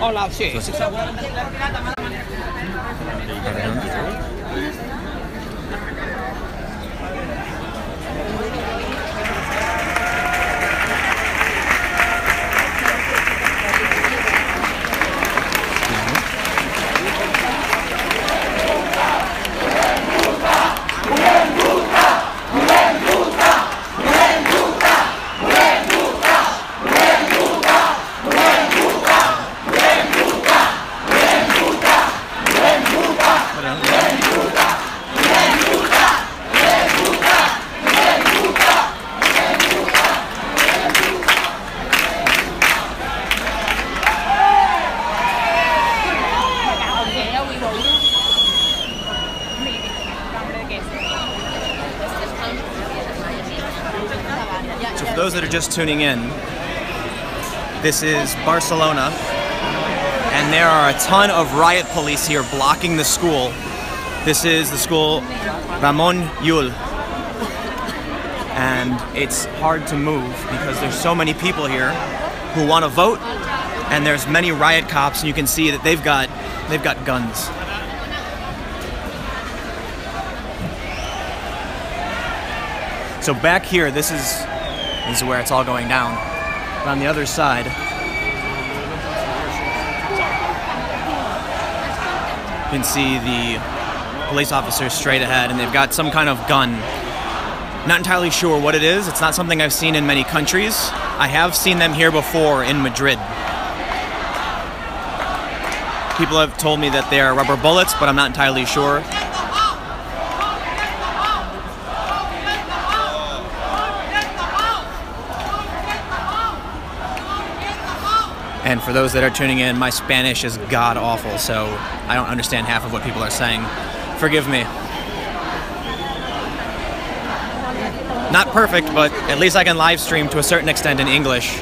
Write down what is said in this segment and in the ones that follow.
Hola, sí. So for those that are just tuning in, this is Barcelona, and there are a ton of riot police here blocking the school. This is the school Ramon Llull, and it's hard to move because there's so many people here who want to vote, and there's many riot cops, and you can see that they've got guns. So back here, this is where it's all going down. But on the other side, you can see the police officers straight ahead, and they've got some kind of gun. Not entirely sure what it is. It's not something I've seen in many countries. I have seen them here before in Madrid. People have told me that they are rubber bullets, but I'm not entirely sure. And for those that are tuning in, my Spanish is god-awful, so I don't understand half of what people are saying. Forgive me. Not perfect, but at least I can live stream to a certain extent in English.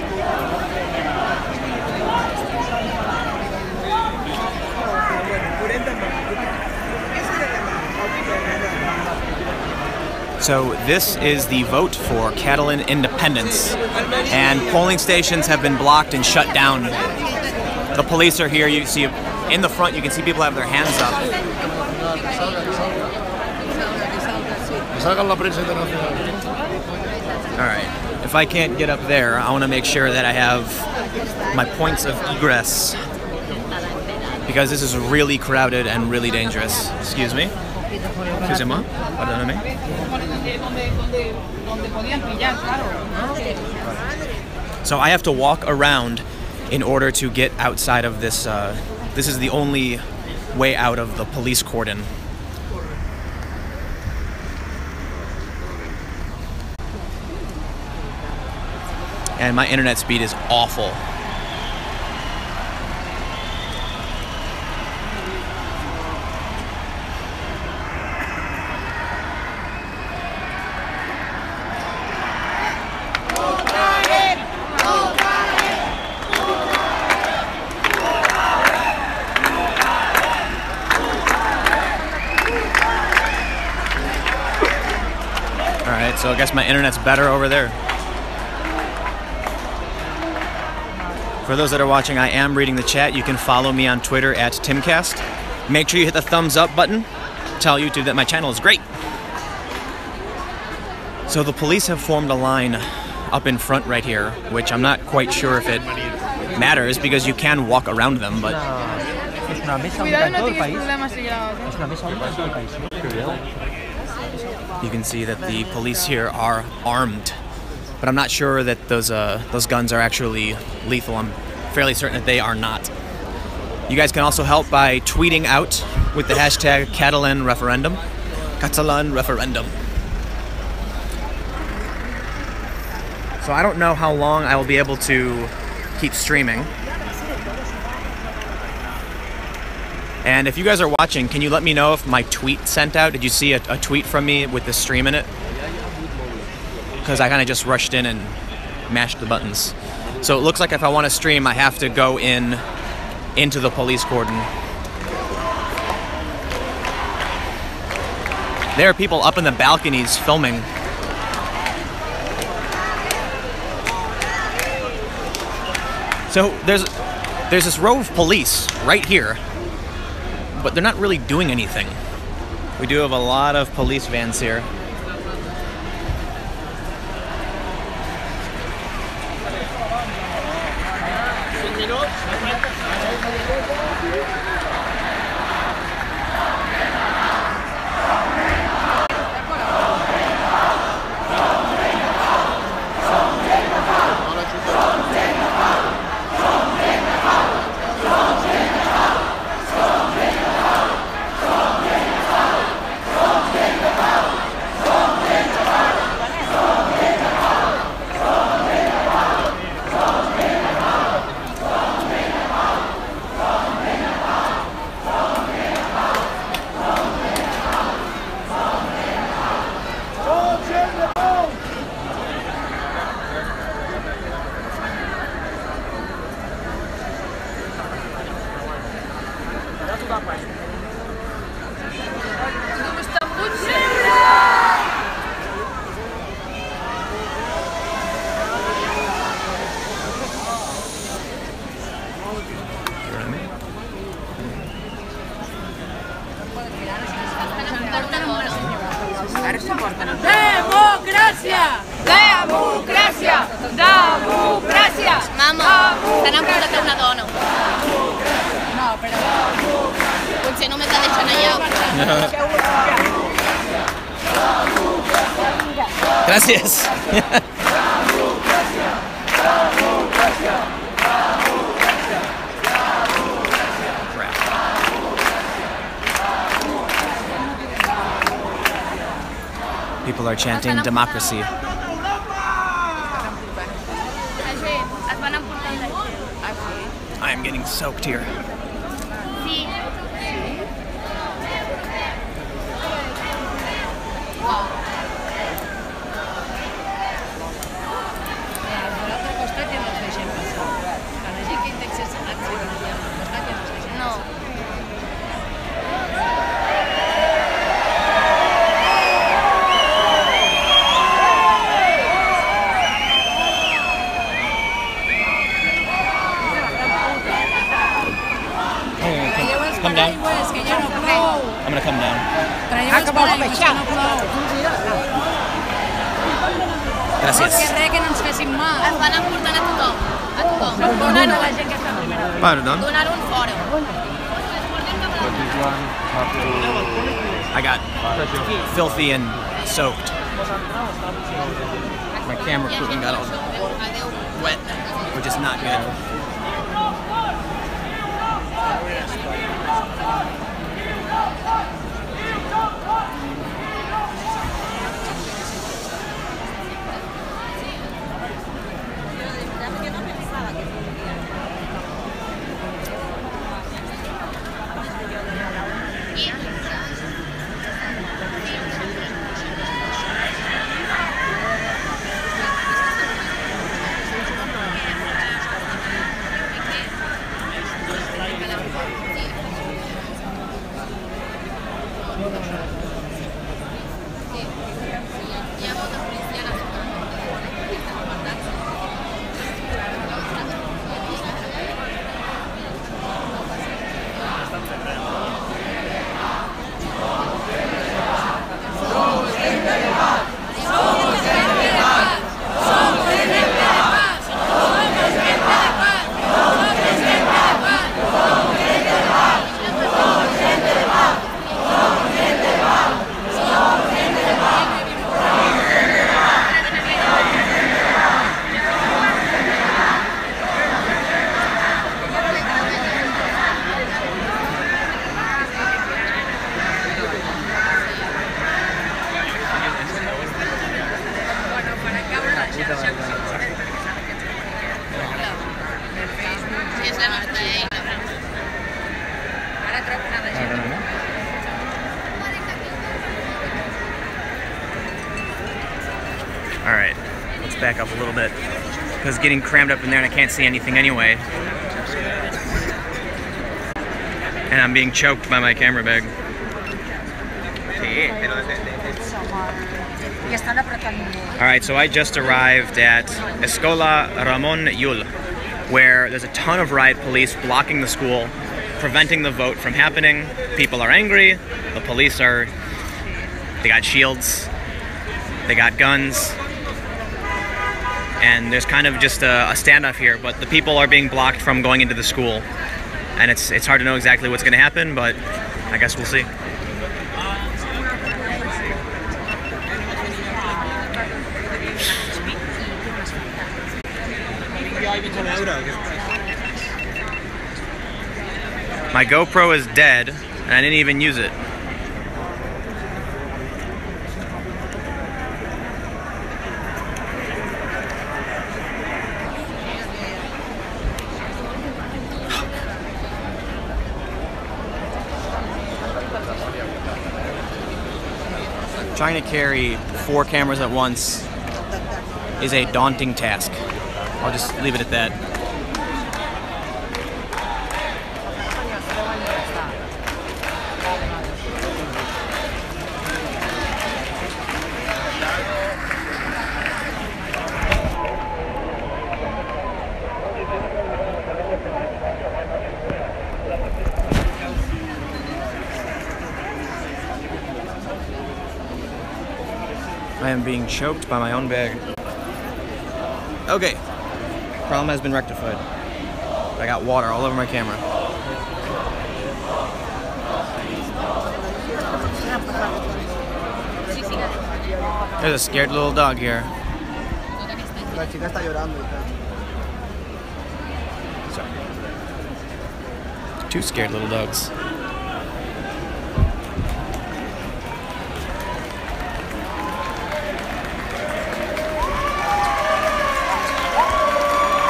So this is the vote for Catalan independence, and polling stations have been blocked and shut down. The police are here. You see in the front, you can see people have their hands up. Alright, if I can't get up there, I want to make sure that I have my points of egress, because this is really crowded and really dangerous. Excuse me. Excusez-moi. Pardonnez-moi. So I have to walk around in order to get outside of this. This is the only way out of the police cordon. And my internet speed is awful. Alright, so I guess my internet's better over there. For those that are watching, I am reading the chat. You can follow me on Twitter at Timcast. Make sure you hit the thumbs up button. Tell YouTube that my channel is great. So the police have formed a line up in front right here, which I'm not quite sure if it matters because you can walk around them, but... You can see that the police here are armed, but I'm not sure that those guns are actually lethal. I'm fairly certain that they are not. You guys can also help by tweeting out with the hashtag Catalan Referendum. Catalan Referendum. So I don't know how long I will be able to keep streaming. And if you guys are watching, can you let me know if my tweet sent out? Did you see a tweet from me with the stream in it? Because I kind of just rushed in and mashed the buttons. So it looks like if I want to stream, I have to go into the police cordon. There are people up in the balconies filming. So There's this row of police right here, but they're not really doing anything. We do have a lot of police vans here. Democràcia! Democràcia! Democràcia! Mama, te n'han portat una dona. No, però... Potser només la deixen allà. Gràcies. People are chanting democracy. La gent, es van emportar la gent. I am getting soaked here. Sí. L'altre costat ja no els deixem passar. La gent que intenta accedir allà al costat ja no els deixem No. passar. Come down. Que ja no plou. I'm gonna come down. Traieu els paraigües, que no plou. Gràcies. Que res, que no ens fessin mal. Es van emportant a tothom. A tothom. Donen a la gent que està a primera fila. Pardon. Donar-ho fora. I got filthy and soaked. My camera equipment got all wet, which is not good. És la nostra eina. Ara trobo una de gent. All right, let's back up a little bit because getting crammed up in there and I can't see anything anyway. And I'm being choked by my camera bag. All right, so I just arrived at Escola Ramon Llull. where there's a ton of riot police blocking the school, preventing the vote from happening. People are angry. The police they got shields, they got guns, and there's kind of just a standoff here, but the people are being blocked from going into the school. And it's hard to know exactly what's going to happen, but I guess we'll see. My GoPro is dead, and I didn't even use it. Trying to carry 4 cameras at once is a daunting task. I'll just leave it at that. I am being choked by my own bag. Okay, problem has been rectified. I got water all over my camera. There's a scared little dog here. Sorry. 2 scared little dogs.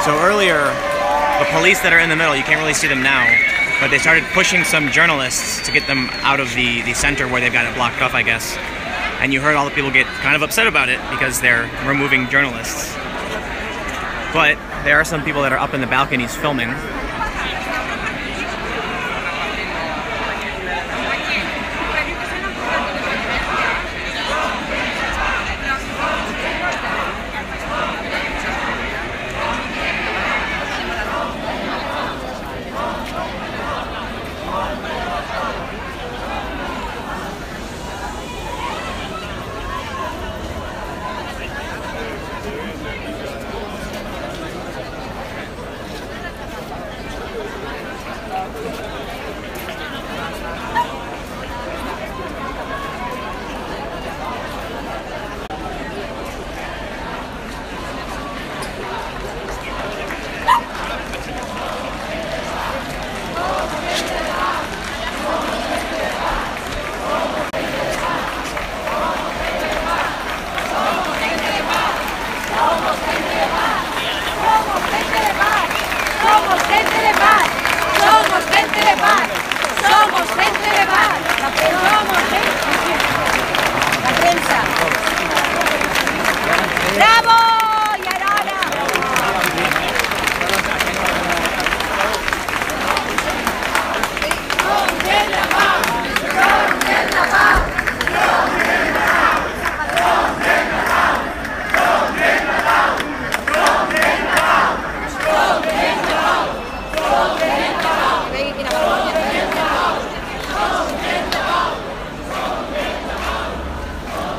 So earlier, the police that are in the middle, you can't really see them now, but they started pushing some journalists to get them out of the center where they've got it blocked off, I guess. And you heard all the people get kind of upset about it because they're removing journalists. But there are some people that are up in the balconies filming.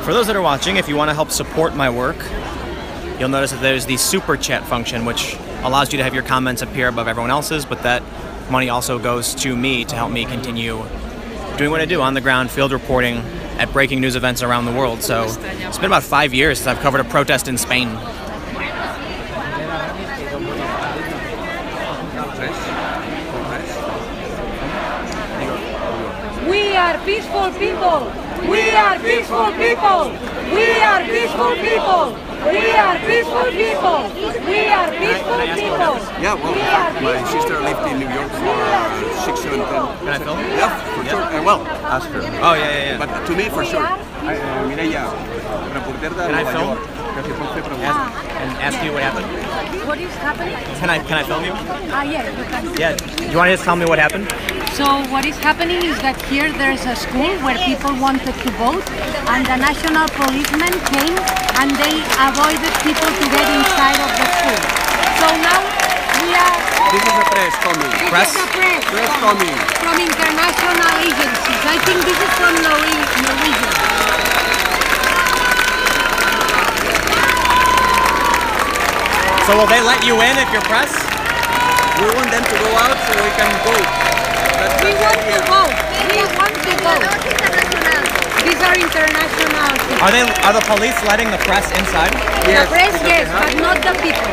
For those that are watching, if you want to help support my work, you'll notice that there's the super chat function, which allows you to have your comments appear above everyone else's, but that money also goes to me to help me continue doing what I do on the ground, field reporting at breaking news events around the world. So it's been about 5 years since I've covered a protest in Spain. We are peaceful people. We are peaceful people. We are peaceful people. We are peaceful people. We are peaceful people. Yeah, well, my sister lived in New York for 6, 7, 10. Can I film? Yeah, for sure. Well, ask her. Oh, yeah. But to me, for sure. Mireia, reporter de Can I Nueva film? York. Que si pot fer preguntes. And ask you what happened? What is happening? Can I film you? Yeah, you can. Yeah. Do you want to just tell me what happened? So what is happening is that here there's a school where people wanted to vote, and the national policemen came and they avoided people to get inside of the school. So now We are. This is the press coming. Press? This is the press. Press coming. From international agencies. I think this is from Norwegian. So will they let you in if you're press? We want them to go out so we can vote. We want to vote. We want to vote. These are international people. Are the police letting the press inside? The press, because yes, they have but not the people.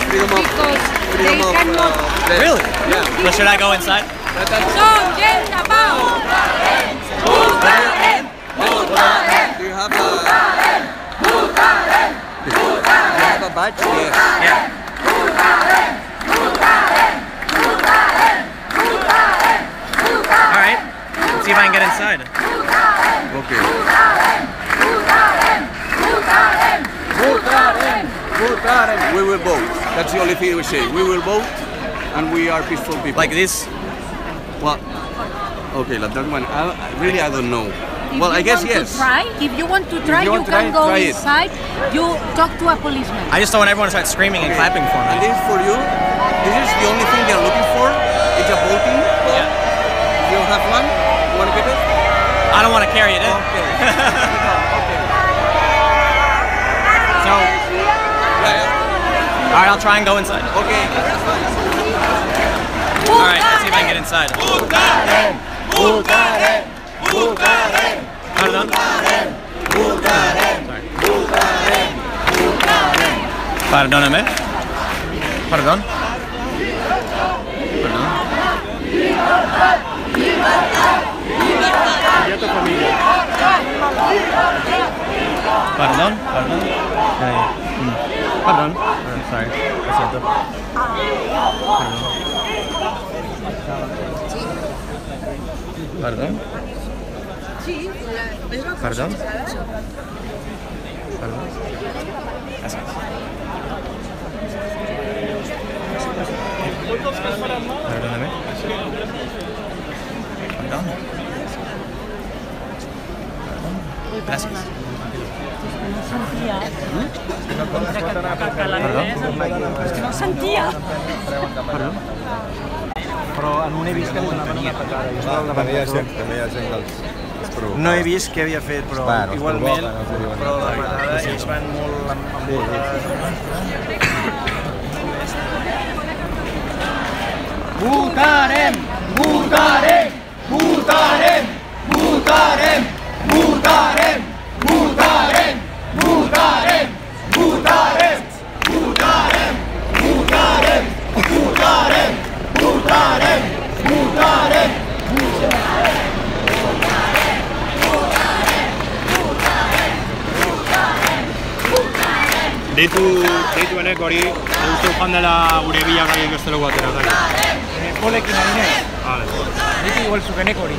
freedom of, Because they freedom of cannot. press. Really? Yeah. So should I go inside? Son, yes, about. Do you have a... Do you have a badge? Yes. Yeah. All right. Let's see if I can get inside. Okay. We will vote. That's the only thing we say. We will vote, and we are peaceful people. Like this? Well, okay, like that one. I don't know. Well, I guess yes. If you want to try, you can go inside. You talk to a policeman. I just don't want everyone to start screaming and clapping for And me. this is for you. This is the only thing they're looking for. It's a voting. Yeah. You have one? You want to get it? I don't want to carry it in. Okay. So, Yeah. all right, I'll try and go inside. Okay. All right, let's see if I can get inside. Pardon? Perdóname. Perdón. Perdón. Perdón. Perdón. Sorry. Lo siento. Perdón. Perdón. Perdón. Gracias. Perdóname. Perdón. Gracias. No sentia. Però en un he vist que li donaven una patada. També hi ha gent que els No he vist què havia fet, però Bueno, igualment, els provoquen, però la patada ells van molt Votarem! Votarem! Votarem! Votarem! Votarem! Votarem! Votarem! Votarem! Votarem! Votarem! Votarem! Votarem! Votarem! Deitu enek hori, uste joan dela gure bilagaiek ez dela guatera gari. Polekin adinez. Vale. Ditu igual zukenek hori.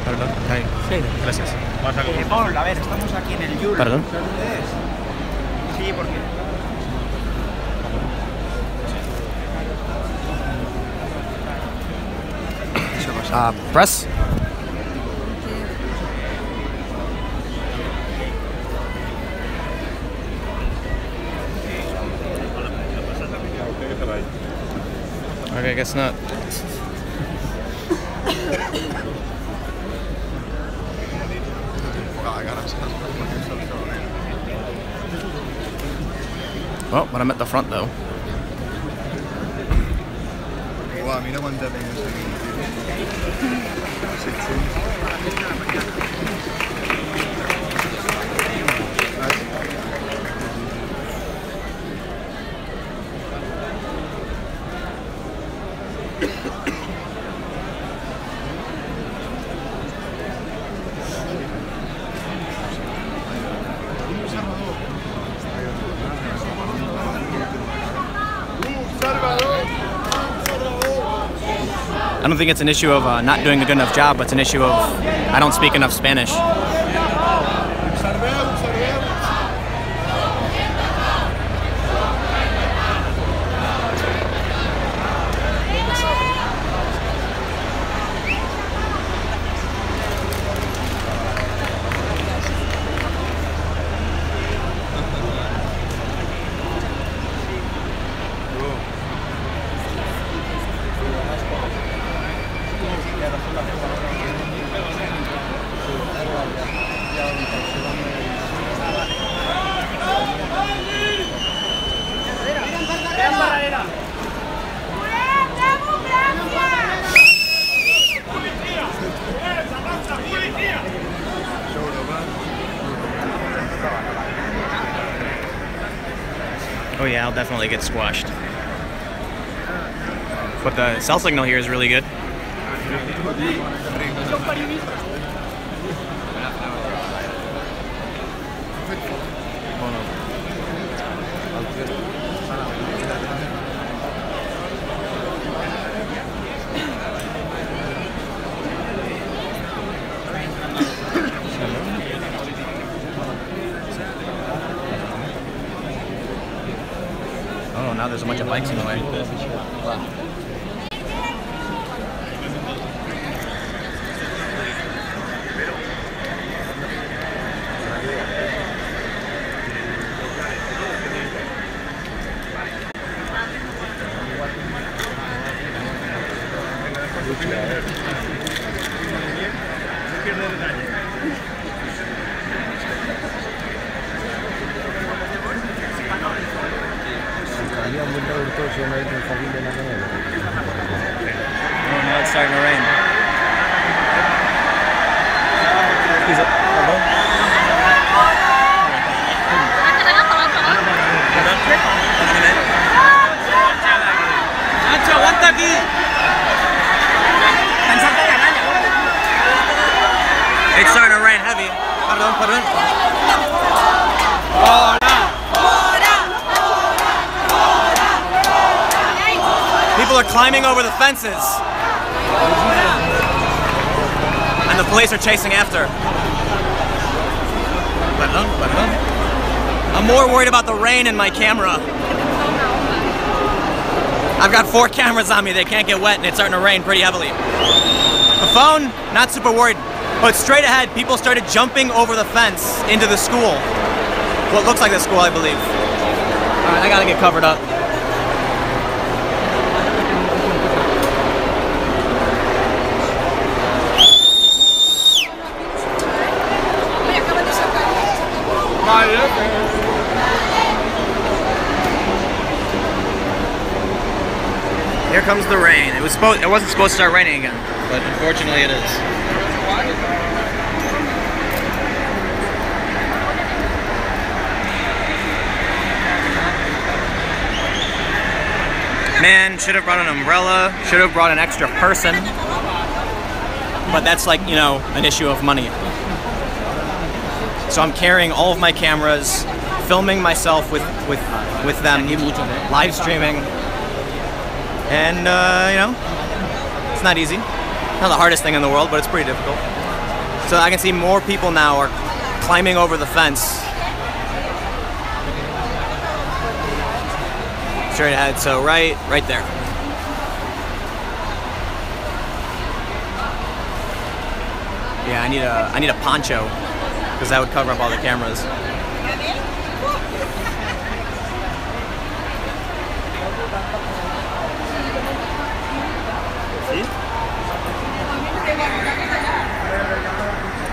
Perdón. Ahí. Sí. Gracias. Paul, a ver, estamos aquí en el Yul. Perdón. ¿Sabes dónde es? Sí, porque... Press. Okay, I guess not. Well, but I'm at the front though. Uau, mira quanta penya s'ha aquí. 700. I don't think it's an issue of not doing a good enough job, but it's an issue of I don't speak enough Spanish. I'll definitely get squashed. But the cell signal here is really good. Oh, now there's a bunch of bikes in the way. Oh, now it's starting to rain. It's starting to rain heavy. Pardon, pardon. Oh, no. People are climbing over the fences. And the police are chasing after. Pardon, pardon. I'm more worried about the rain and my camera. I've got 4 cameras on me, they can't get wet and it's starting to rain pretty heavily. The phone, not super worried. But straight ahead, people started jumping over the fence into the school. What looks like the school, I believe. Alright, I gotta get covered up. Here comes the rain. It wasn't supposed to start raining again, but unfortunately it is. Man, should have brought an umbrella, should have brought an extra person. But that's like, you know, an issue of money. So I'm carrying all of my cameras, filming myself with them, live streaming. And, you know, it's not easy. Not the hardest thing in the world, but it's pretty difficult. So I can see more people now are climbing over the fence. Straight ahead, so right there. Yeah, I need a poncho, because that would cover up all the cameras.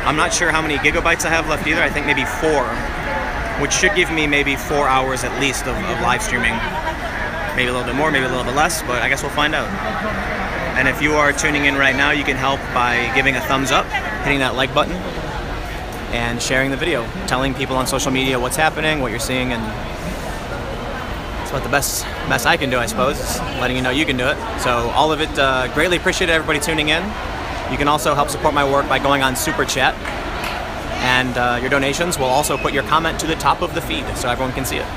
I'm not sure how many gigabytes I have left either. I think maybe 4, which should give me maybe 4 hours at least of live streaming. Maybe a little bit more, maybe a little bit less, but I guess we'll find out. And if you are tuning in right now, you can help by giving a thumbs up, hitting that like button, and sharing the video, telling people on social media what's happening, what you're seeing, and it's about the best I can do, I suppose, is letting you know you can do it. So all of it, greatly appreciate everybody tuning in. You can also help support my work by going on Super Chat, and your donations will also put your comment to the top of the feed so everyone can see it.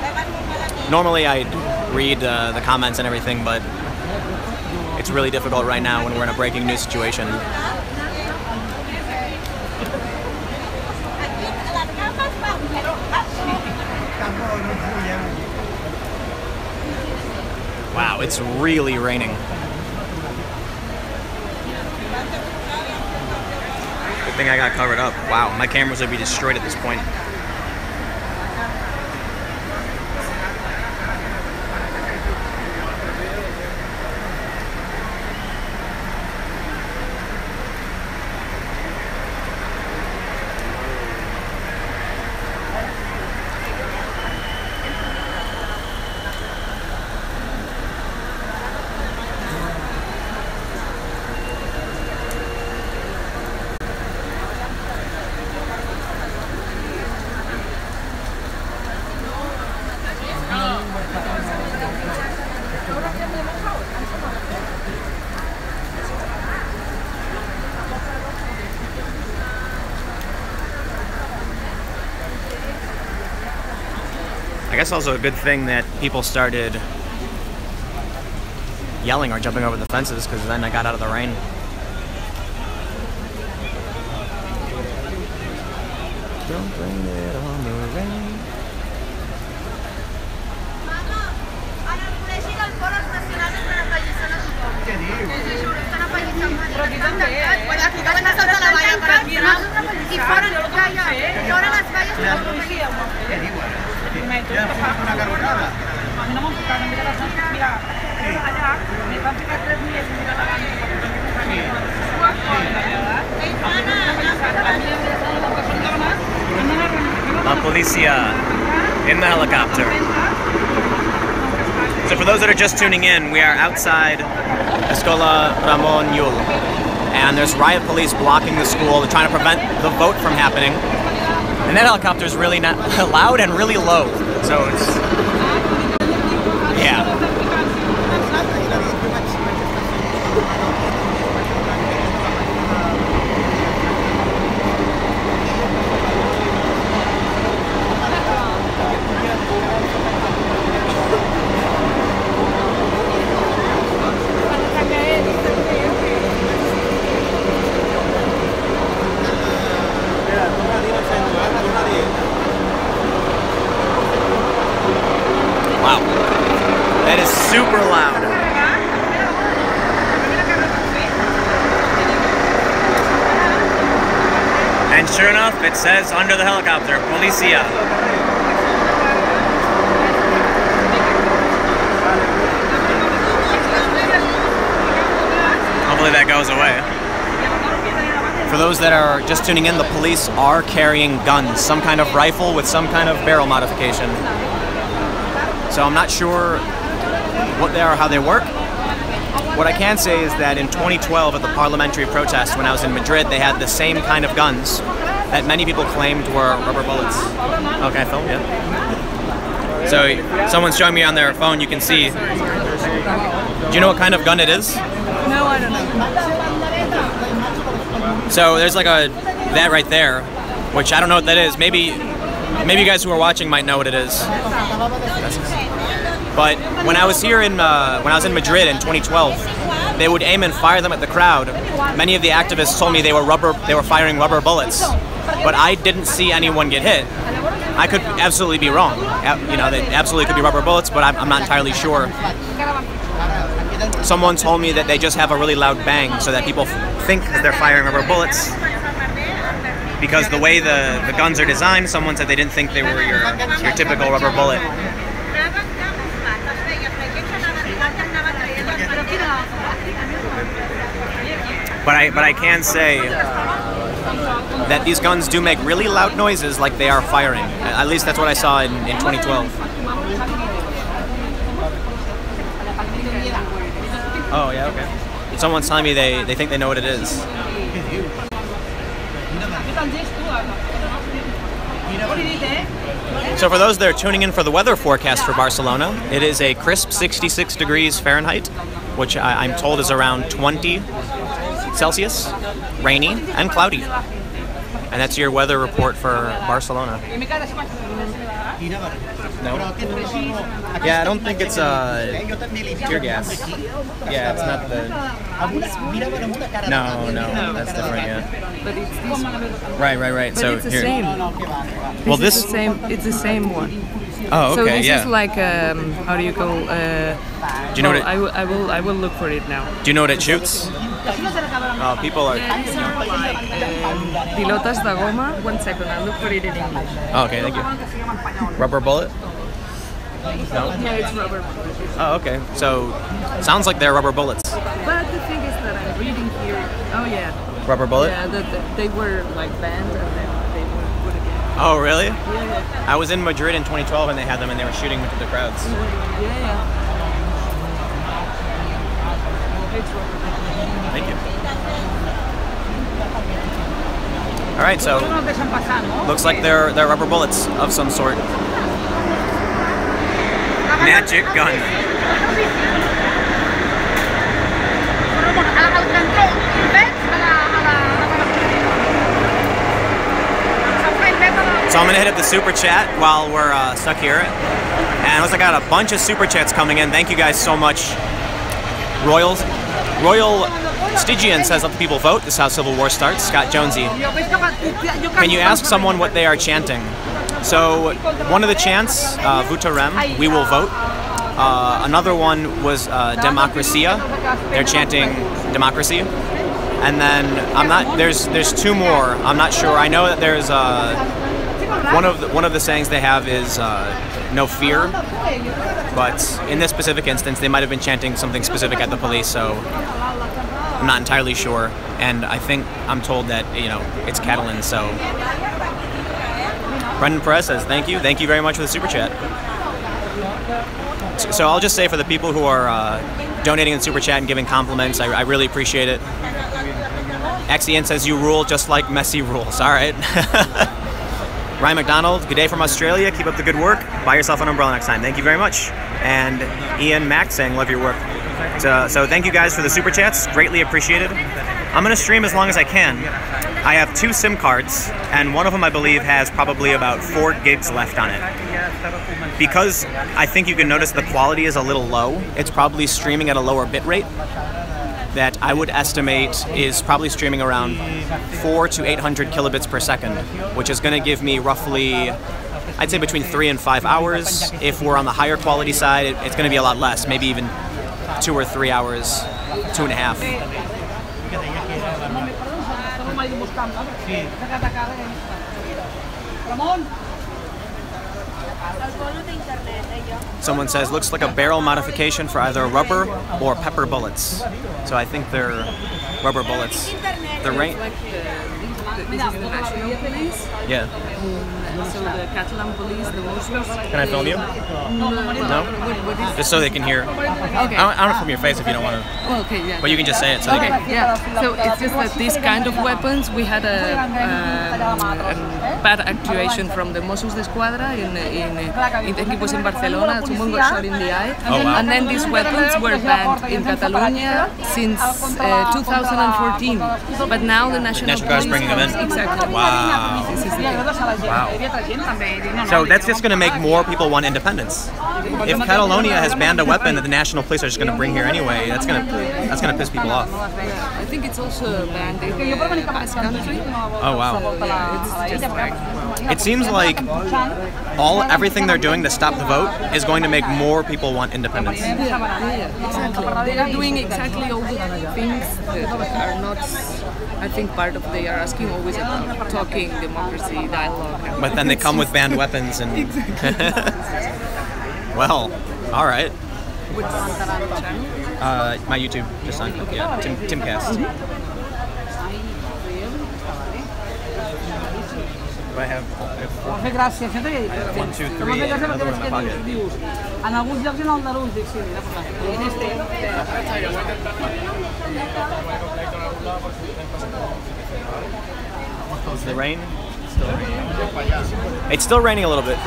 Normally I read the comments and everything, but it's really difficult right now when we're in a breaking news situation. Wow, it's really raining. Good thing I got covered up. Wow, my cameras would be destroyed at this point. guess also a good thing that people started yelling or jumping over the fences, because then I got out of the rain. Don't blame it on the rain. La Policia in the helicopter. So for those that are just tuning in, we are outside Escola Ramon Llull, and there's riot police blocking the school. They're trying to prevent the vote from happening. And that helicopter is really not loud and really low. So it's, yeah. Wow, that is super loud. And sure enough, it says under the helicopter, Policia. Hopefully that goes away. For those that are just tuning in, the police are carrying guns, some kind of rifle with some kind of barrel modification. So I'm not sure what they are, how they work. What I can say is that in 2012 at the parliamentary protest when I was in Madrid, they had the same kind of guns that many people claimed were rubber bullets. Okay, film, yeah. So someone's showing me on their phone, you can see. Do you know what kind of gun it is? No, I don't know. So there's like that right there, which I don't know what that is. Maybe you guys who are watching might know what it is. But when I was here when I was in Madrid in 2012, they would aim and fire them at the crowd. Many of the activists told me they were firing rubber bullets, but I didn't see anyone get hit. I could absolutely be wrong. You know, they absolutely could be rubber bullets, but I'm not entirely sure. Someone told me that they just have a really loud bang so that people think that they're firing rubber bullets. Because the way the guns are designed, someone said they didn't think they were your typical rubber bullet. But I can say that these guns do make really loud noises like they are firing. At least that's what I saw in 2012. Oh, yeah, okay. Someone's telling me they think they know what it is. So for those that are tuning in for the weather forecast for Barcelona, it is a crisp 66 degrees Fahrenheit, which I'm told is around 20 Celsius, rainy and cloudy. And that's your weather report for Barcelona. No? Yeah, I don't think it's tear gas. Yeah, it's not the... No, that's different, yeah. But it's this one. Right. But So it's the here. same. Well, It's the same one. Oh, okay, So this yeah. is like how do you call? Do you know well, what I will look for it now. Do you know what it shoots? People are... Yeah, these are like pilotas de goma. 1 second, I'll look for it in English. Oh, okay, thank you. Rubber bullet? No? Yeah, it's rubber. Oh, okay. So, sounds like they're rubber bullets. But the thing is that I'm reading here. Oh yeah. Rubber bullet? Yeah, that they were like banned and then they were put again. Oh, really? Yeah. I was in Madrid in 2012 and they had them and they were shooting into the crowds. Yeah. It's rubber. Thank you. All right, so looks like they're rubber bullets of some sort. Magic gun. So I'm gonna hit up the super chat while we're stuck here. And also got a bunch of super chats coming in. Thank you guys so much. Royal Stygian says, let the people vote. This is how Civil War starts. Scott Jonesy. Can you ask someone what they are chanting? So one of the chants, Votarem, we will vote. Another one was Democracia. They're chanting democracy. And then there's two more. I'm not sure. I know that there's one of the sayings they have is no fear. But in this specific instance, they might have been chanting something specific at the police, so I'm not entirely sure. And I'm told that, it's Catalan, so. Brendan Perez says, thank you very much for the super chat. So I'll just say for the people who are donating in super chat and giving compliments, I really appreciate it. Axian says, you rule just like Messi rules. All right. Ryan McDonald, good day from Australia. Keep up the good work. Buy yourself an umbrella next time. Thank you very much. And Ian Mack saying, love your work. So thank you guys for the super chats. Greatly appreciated. I'm going to stream as long as I can. I have 2 SIM cards, and one of them I believe has probably about 4 gigs left on it. Because I think you can notice the quality is a little low, it's probably streaming at a lower bit rate that I would estimate is probably streaming around 400 to 800 kilobits per second, which is going to give me roughly, I'd say between 3 and 5 hours. If we're on the higher quality side, it's going to be a lot less, maybe even 2 or 3 hours, 2.5. Someone says, looks like a barrel modification for either rubber or pepper bullets. So I think they're rubber bullets. The rain. This is the national police. Yeah. So the Catalan police, the Mossos. Can I film you? No? Just so they can hear. Okay. I don't film your face if you don't want to. Oh, okay, yeah. But you can just say it. So okay, yeah. So it's just that these kind of weapons, we had a bad actuation from the Mossos d'Esquadra I think it was in Barcelona. Someone got shot in the eye. Oh, wow. And then these weapons were banned in Catalonia since 2014. But now the National Guard's bringing them in. Exactly. Wow. This is the thing. Wow. So that's just going to make more people want independence. If Catalonia has banned a weapon that the national police are just going to bring here anyway, that's going to piss people off. I think it's also banned in the Basque Country. Oh wow. So, yeah, it's just like, it seems like everything they're doing to stop the vote is going to make more people want independence. Yeah, exactly. They are doing exactly all the things that are not, I think, part of they are asking always about talking, democracy, dialogue. But then they come with banned weapons and. Well, all right. Which channel? My YouTube, just on Timcast. Do I have 1, 2, 3, another one in my pocket. En alguns llocs en el Darús, sí, Is the rain? It's still raining a little bit.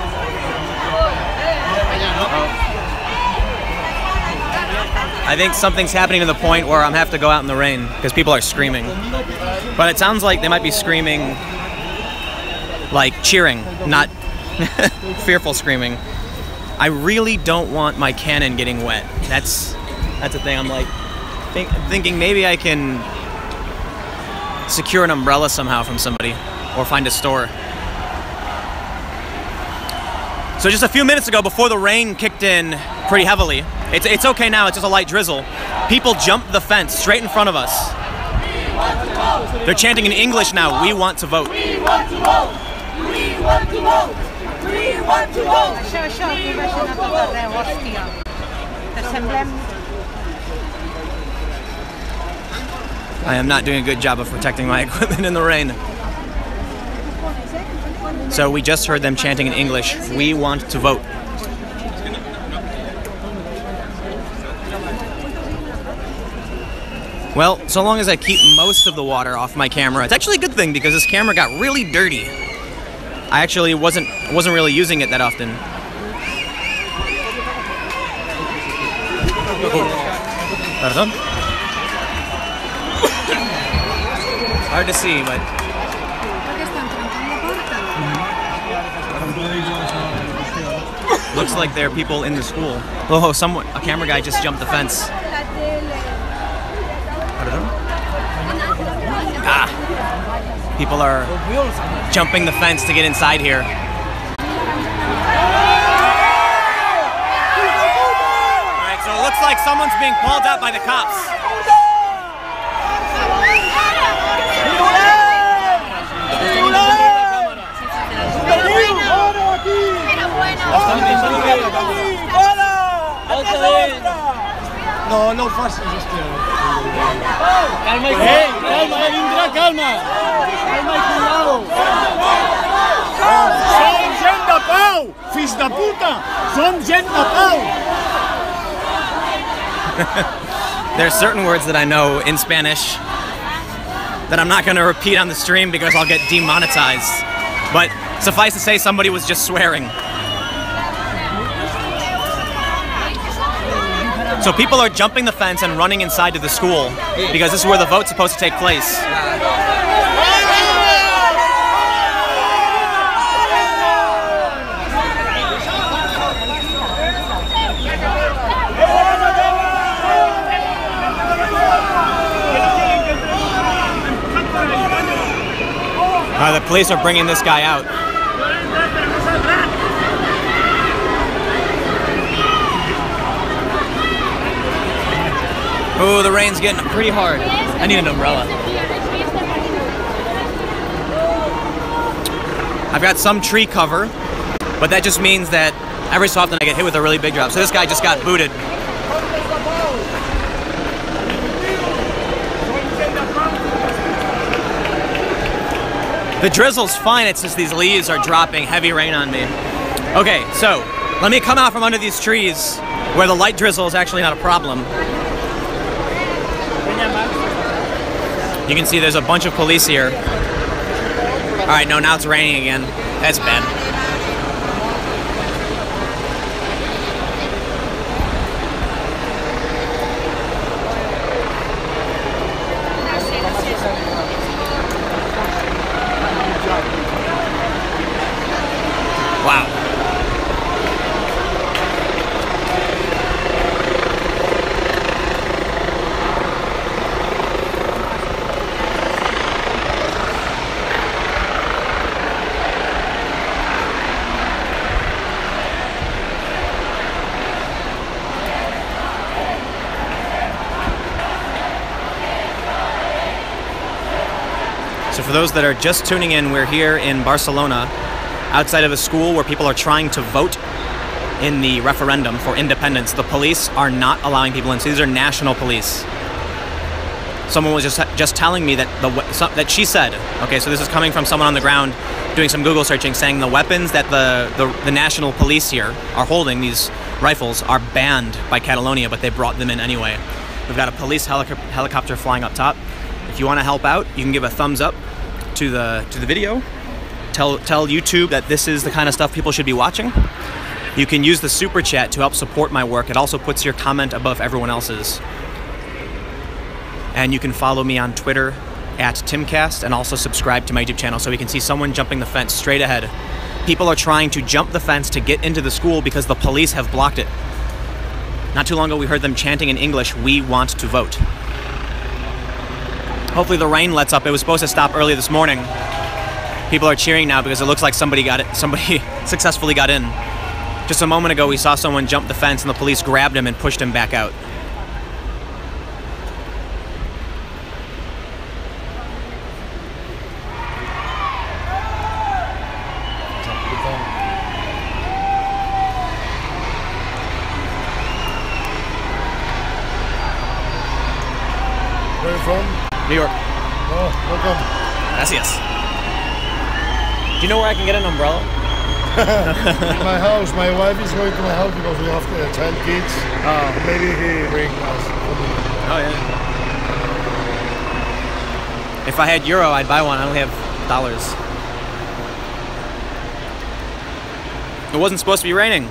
I think something's happening to the point where I'm gonna have to go out in the rain because people are screaming. But it sounds like they might be screaming like cheering, not fearful screaming. I really don't want my cannon getting wet. That's the thing. I'm like thinking maybe I can secure an umbrella somehow from somebody or find a store. So just a few minutes ago, before the rain kicked in pretty heavily, it's okay now, it's just a light drizzle, people jumped the fence straight in front of us. They're chanting in English now, we want to vote. We want to vote! We want to vote! We want to vote! I am not doing a good job of protecting my equipment in the rain. So we just heard them chanting in English, we want to vote. Well, so long as I keep most of the water off my camera, it's actually a good thing because this camera got really dirty. I actually wasn't really using it that often. Pardon? Hard to see, but Looks like there are people in the school. Oh, a camera guy just jumped the fence. Ah, people are jumping the fence to get inside here. All right, so it looks like someone's being called out by the cops. No, no facis este. Calma, hey, calma, vindrà, calma. Calma i cuidado. Som gent de pau, fills de puta. Som gent de pau. There are certain words that I know in Spanish that I'm not going to repeat on the stream because I'll get demonetized. But suffice to say, somebody was just swearing. So people are jumping the fence and running inside to the school because this is where the vote's supposed to take place. The police are bringing this guy out. Oh, the rain's getting pretty hard. I need an umbrella. I've got some tree cover, but that just means that every so often I get hit with a really big drop. So this guy just got booted. The drizzle's fine, it's just these leaves are dropping heavy rain on me. Okay, so let me come out from under these trees where the light drizzle is actually not a problem. You can see there's a bunch of police here. All right, no, now it's raining again. That's bad. Wow. So for those that are just tuning in, we're here in Barcelona, outside of a school where people are trying to vote in the referendum for independence. The police are not allowing people in. So these are national police. Someone was just telling me that that she said, okay, so this is coming from someone on the ground doing some Google searching, saying the weapons that the national police here are holding, these rifles, are banned by Catalonia, but they brought them in anyway. We've got a police helicopter flying up top. If you want to help out, you can give a thumbs up to the video. Tell YouTube that this is the kind of stuff people should be watching. You can use the super chat to help support my work. It also puts your comment above everyone else's. And you can follow me on Twitter @Timcast and also subscribe to my YouTube channel so we can see someone jumping the fence straight ahead. People are trying to jump the fence to get into the school because the police have blocked it. Not too long ago we heard them chanting in English, "We want to vote." Hopefully the rain lets up. It was supposed to stop early this morning. People are cheering now because it looks like somebody successfully got in. Just a moment ago we saw someone jump the fence and the police grabbed him and pushed him back out. Where are you from? New York. Oh, welcome. Gracias. Do you know where I can get an umbrella? In my house. My wife is going to my house because we have child kids. Oh. Maybe he bring us. Oh, yeah. If I had euro, I'd buy one. I only have dollars. It wasn't supposed to be raining.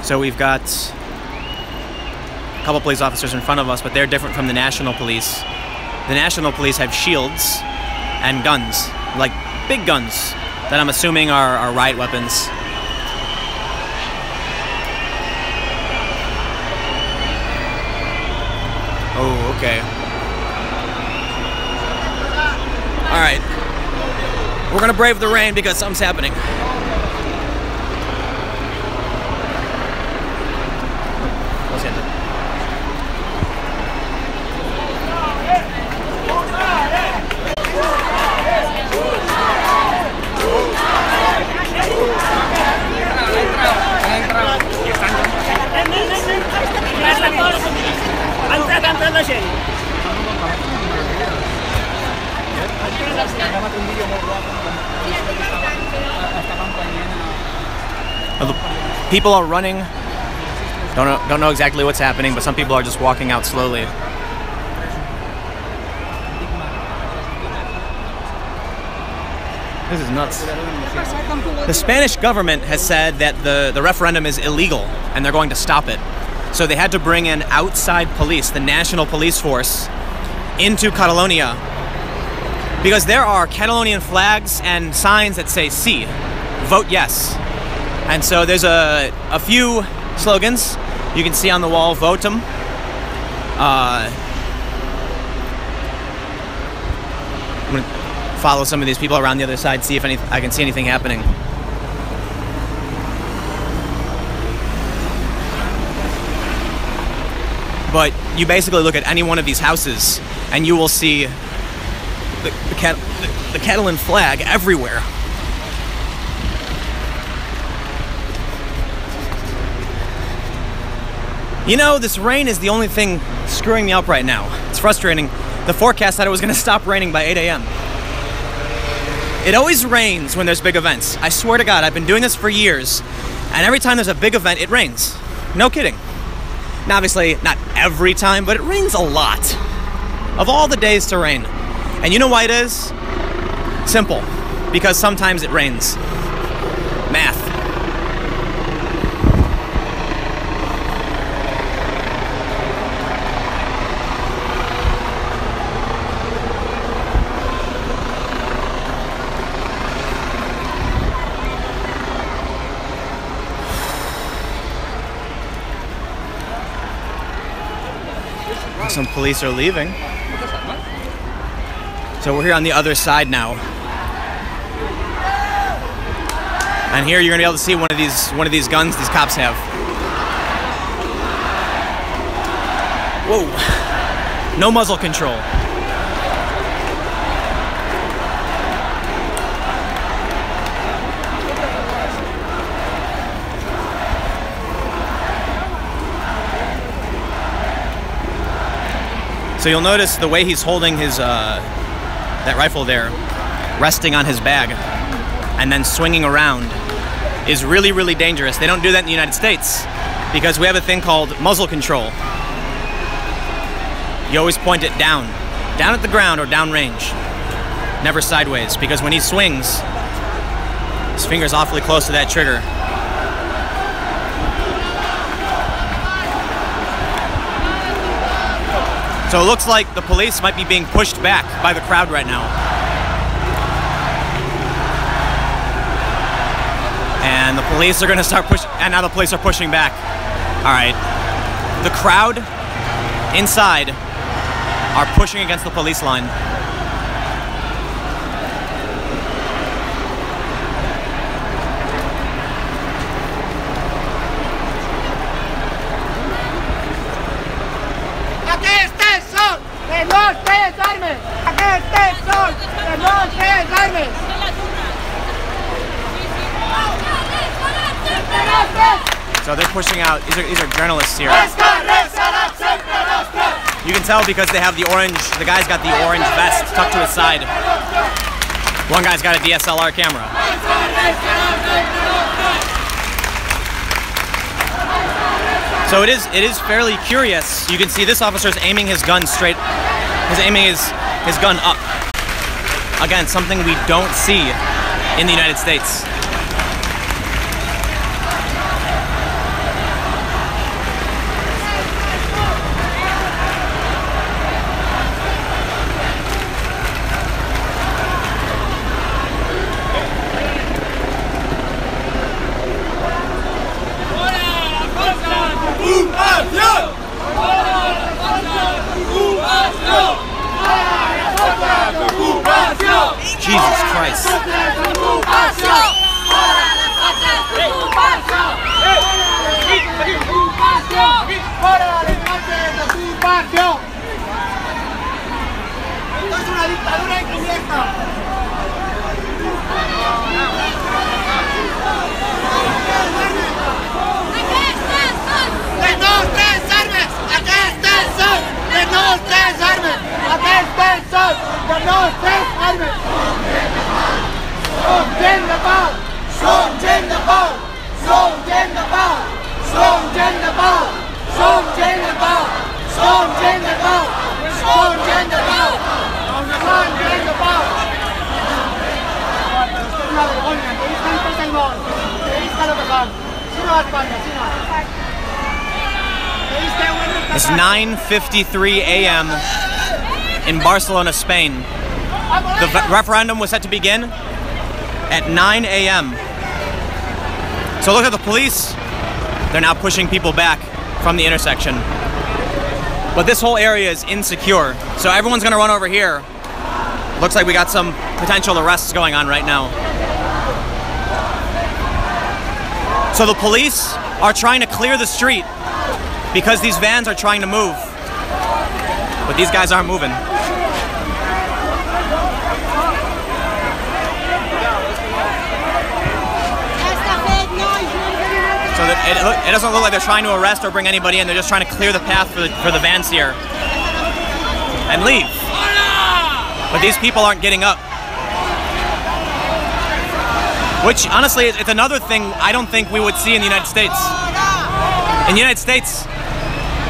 So we've got a couple police officers in front of us, but they're different from the national police. The national police have shields, and guns, like big guns that I'm assuming are riot weapons. Oh, okay. All right. We're gonna brave the rain because something's happening. People are running. Don't know exactly what's happening, but some people are just walking out slowly. This is nuts. The Spanish government has said that the referendum is illegal and they're going to stop it. So they had to bring in outside police, the national police force, into Catalonia because there are Catalonian flags and signs that say "Sí," vote yes. And so there's a few slogans you can see on the wall. Votem. I'm gonna follow some of these people around the other side, see if I can see anything happening. But you basically look at any one of these houses and you will see the Catalan flag everywhere. You know, this rain is the only thing screwing me up right now. It's frustrating. The forecast said it was going to stop raining by 8 a.m. It always rains when there's big events. I swear to God, I've been doing this for years, and every time there's a big event, it rains. No kidding. Now, obviously, not every time, but it rains a lot. Of all the days to rain. And you know why it is? Simple. Because sometimes it rains. Math. Some police are leaving. So we're here on the other side now. And here you're gonna be able to see one of these guns these cops have. Whoa. No muzzle control. So you'll notice the way he's holding his that rifle there, resting on his bag, and then swinging around, is really, really dangerous. They don't do that in the United States because we have a thing called muzzle control. You always point it down at the ground or downrange, never sideways, because when he swings, his finger's awfully close to that trigger. So it looks like the police might be being pushed back by the crowd right now. And the police are going to start pushing, and now the police are pushing back. All right. The crowd inside are pushing against the police line. So they're pushing out, these are journalists here. You can tell because they have the guy's got the orange vest tucked to his side. One guy's got a DSLR camera. So it is fairly curious. You can see this officer's aiming his gun straight, aiming his gun up. Again, something we don't see in the United States. Som gent de pau! Som gent de pau! Som gent de pau! Esto es una vergüenza, que viscan tot el món, que visca lo que fan. Si no a Espanya, si no. It's 9:53 a.m. in Barcelona, Spain. The referendum was set to begin at 9 a.m. So look at the police. They're now pushing people back from the intersection. But this whole area is insecure. So everyone's gonna run over here. Looks like we got some potential arrests going on right now. So the police are trying to clear the street because these vans are trying to move. But these guys aren't moving. So it doesn't look like they're trying to arrest or bring anybody in. They're just trying to clear the path for the vans here and leave. But these people aren't getting up. Which, honestly, it's another thing I don't think we would see in the United States. In the United States,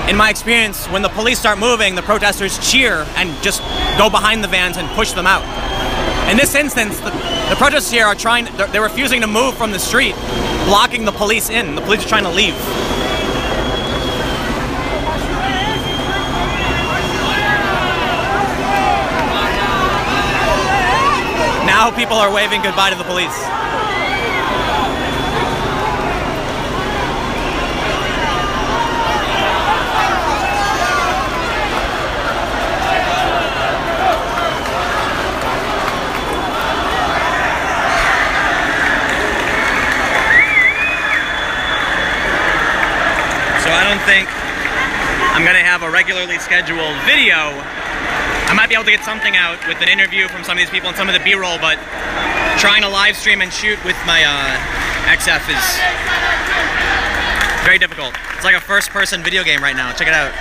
in my experience, when the police start moving, the protesters cheer and just go behind the vans and push them out. In this instance, the protesters here are they're refusing to move from the street, blocking the police in. The police are trying to leave. Now people are waving goodbye to the police. I don't think I'm gonna have a regularly scheduled video. I might be able to get something out with an interview from some of these people and some of the B-roll, but trying to live stream and shoot with my XF is very difficult. It's like a first-person video game right now. Check it out.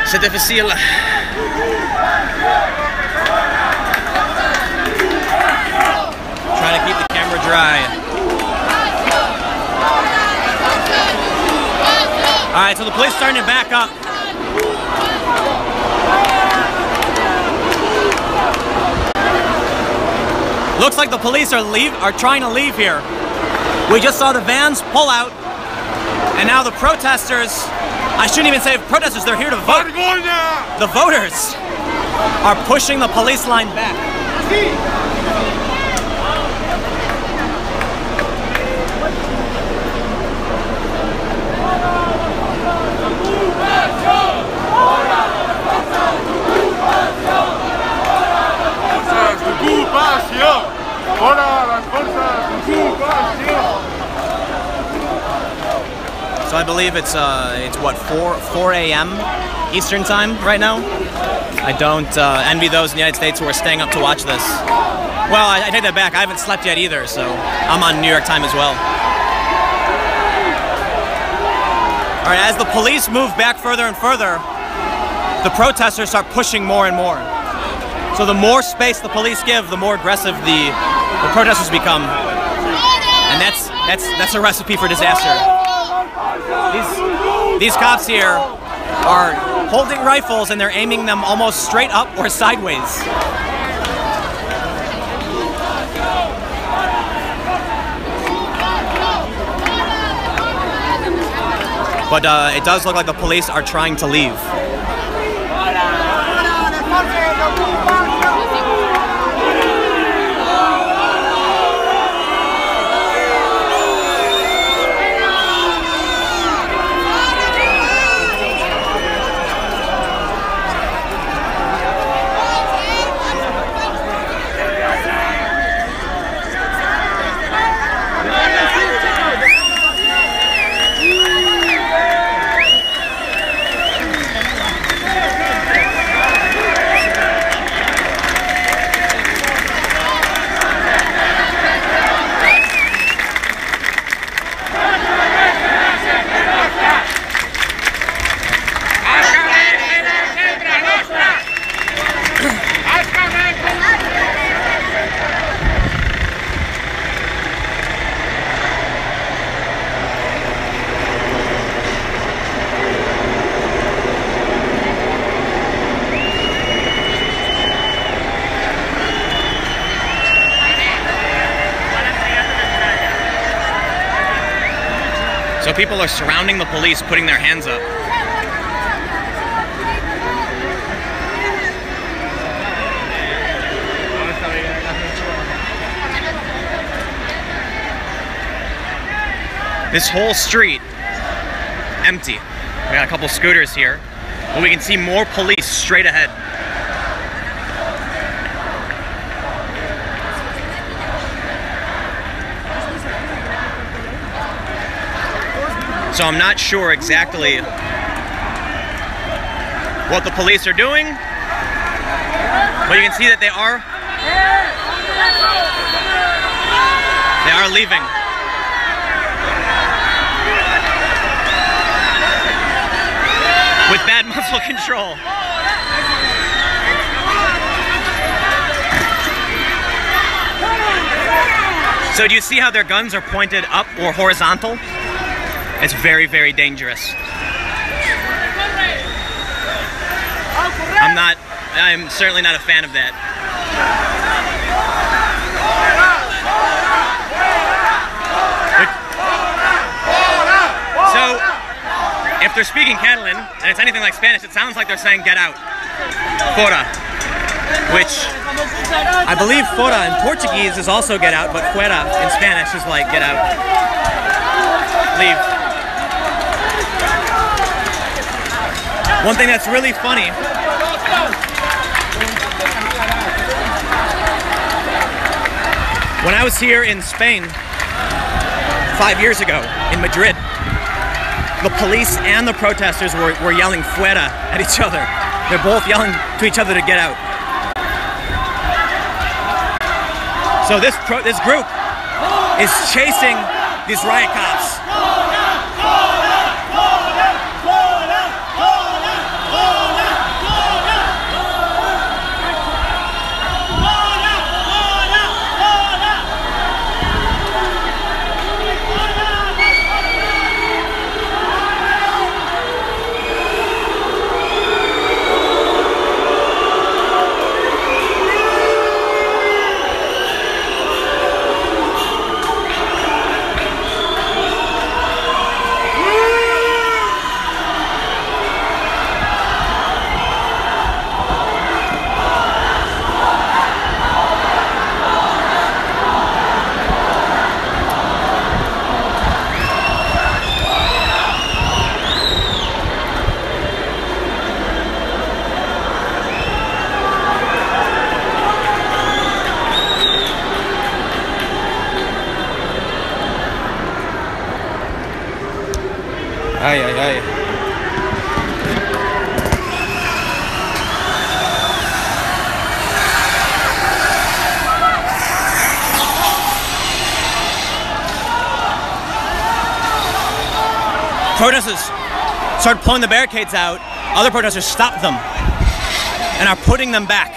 C'est difficile. Trying to keep the camera dry. All right, so the police starting to back up. Looks like the police are trying to leave here. We just saw the vans pull out, and now the protesters, I shouldn't even say protesters, they're here to vote. The voters are pushing the police line back. So I believe it's what, 4 a.m. Eastern time right now. I don't envy those in the United States who are staying up to watch this. Well, I take that back. I haven't slept yet either, so I'm on New York time as well. All right, as the police move back further and further, the protesters start pushing more and more. So the more space the police give, the more aggressive the protesters become, and that's a recipe for disaster. These cops here are holding rifles and they're aiming them almost straight up or sideways. But it does look like the police are trying to leave. So people are surrounding the police, putting their hands up. This whole street, empty. We got a couple scooters here, but we can see more police straight ahead. So I'm not sure exactly what the police are doing, but you can see that they are leaving. With bad muscle control. So do you see how their guns are pointed up or horizontal? It's very, very dangerous. I'm certainly not a fan of that. So, if they're speaking Catalan, and it's anything like Spanish, it sounds like they're saying get out. Fora. Which, I believe fora in Portuguese is also get out, but fuera in Spanish is like get out. Leave. One thing that's really funny, when I was here in Spain 5 years ago, in Madrid, the police and the protesters were yelling fuera at each other. They're both yelling to each other to get out. So this group is chasing these riot cops. Ay, ay, ay. Protesters started pulling the barricades out. Other protesters stopped them and are putting them back.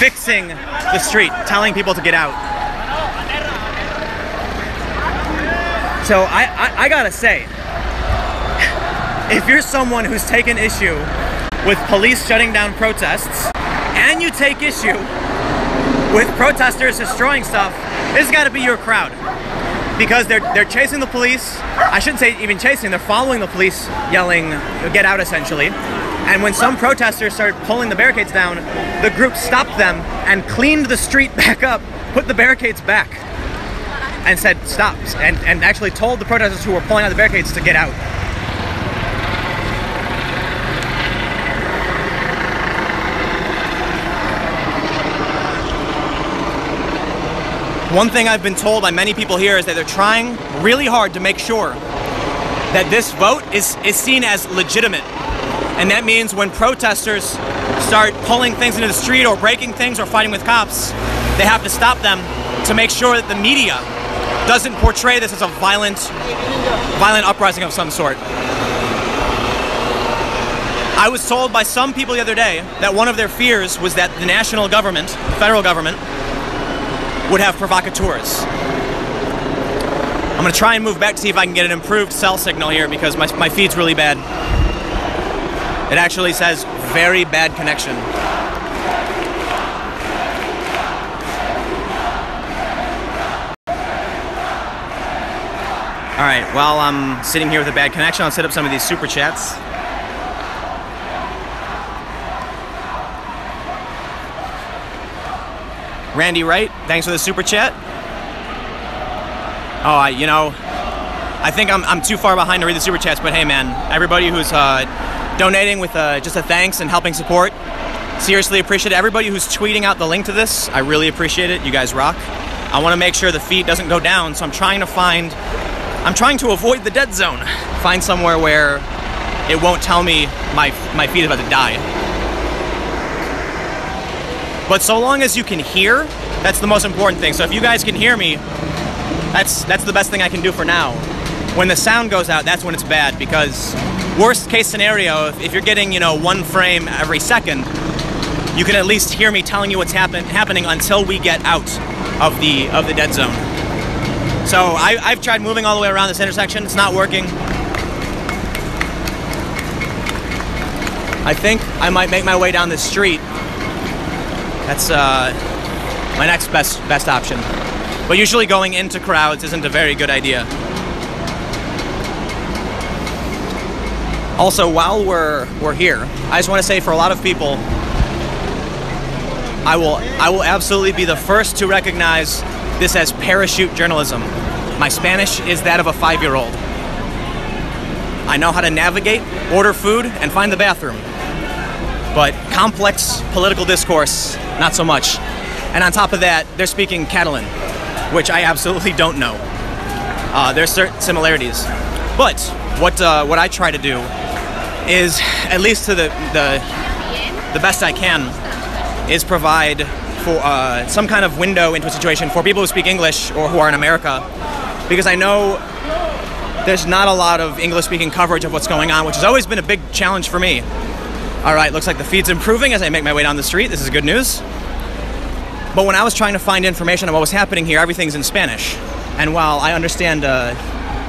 Fixing the street, telling people to get out. So I gotta say, if you're someone who's taken issue with police shutting down protests, and you take issue with protesters destroying stuff, this has gotta be your crowd. Because they're chasing the police. I shouldn't say even chasing, they're following the police, yelling, get out essentially. And when some protesters started pulling the barricades down, the group stopped them and cleaned the street back up, put the barricades back, and said stop, and actually told the protesters who were pulling out the barricades to get out. One thing I've been told by many people here is that they're trying really hard to make sure that this vote is seen as legitimate. And that means when protesters start pulling things into the street or breaking things or fighting with cops, they have to stop them to make sure that the media doesn't portray this as a violent uprising of some sort. I was told by some people the other day that one of their fears was that the national government, the federal government, would have provocateurs. I'm gonna try and move back to see if I can get an improved cell signal here because my feed's really bad. It actually says very bad connection. All right, while I'm sitting here with a bad connection, I'll set up some of these super chats. Randy Wright, thanks for the super chat. Oh, I think I'm too far behind to read the super chats, but hey man, everybody who's donating with just a thanks and helping support, seriously appreciate it. Everybody who's tweeting out the link to this, I really appreciate it. You guys rock. I want to make sure the feed doesn't go down, so I'm trying to avoid the dead zone. Find somewhere where it won't tell me my feed is about to die. But so long as you can hear, that's the most important thing. So if you guys can hear me, that's the best thing I can do for now. When the sound goes out, that's when it's bad, because worst case scenario, if you're getting, one frame every second, you can at least hear me telling you what's happening until we get out of the dead zone. So I've tried moving all the way around this intersection. It's not working. I think I might make my way down this street. That's my next best option. But usually going into crowds isn't a very good idea. Also, while we're here, I just want to say for a lot of people, I will absolutely be the first to recognize this as parachute journalism. My Spanish is that of a 5-year-old. I know how to navigate, order food, and find the bathroom. But complex political discourse, not so much. And on top of that, they're speaking Catalan, which I absolutely don't know. There's certain similarities. But what I try to do is, at least to the best I can, is provide for some kind of window into a situation for people who speak English or who are in America, because I know there's not a lot of English-speaking coverage of what's going on, which has always been a big challenge for me. All right, looks like the feed's improving as I make my way down the street. This is good news. But when I was trying to find information on what was happening here, everything's in Spanish. And while I understand a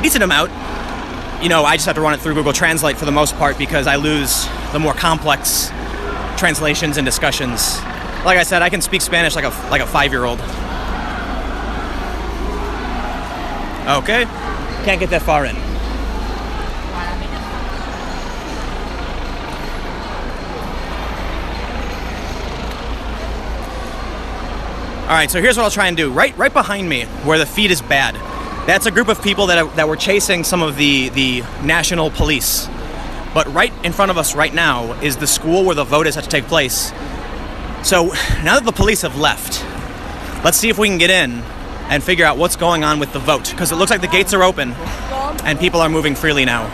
decent amount, I just have to run it through Google Translate for the most part, because I lose the more complex translations and discussions. Like I said, I can speak Spanish like a 5-year-old. Okay, can't get that far in. All right, so here's what I'll try and do. Right behind me, where the feed is bad, that's a group of people that were chasing some of the national police. But right in front of us right now is the school where the vote is set to take place. So now that the police have left, let's see if we can get in and figure out what's going on with the vote, because it looks like the gates are open and people are moving freely now.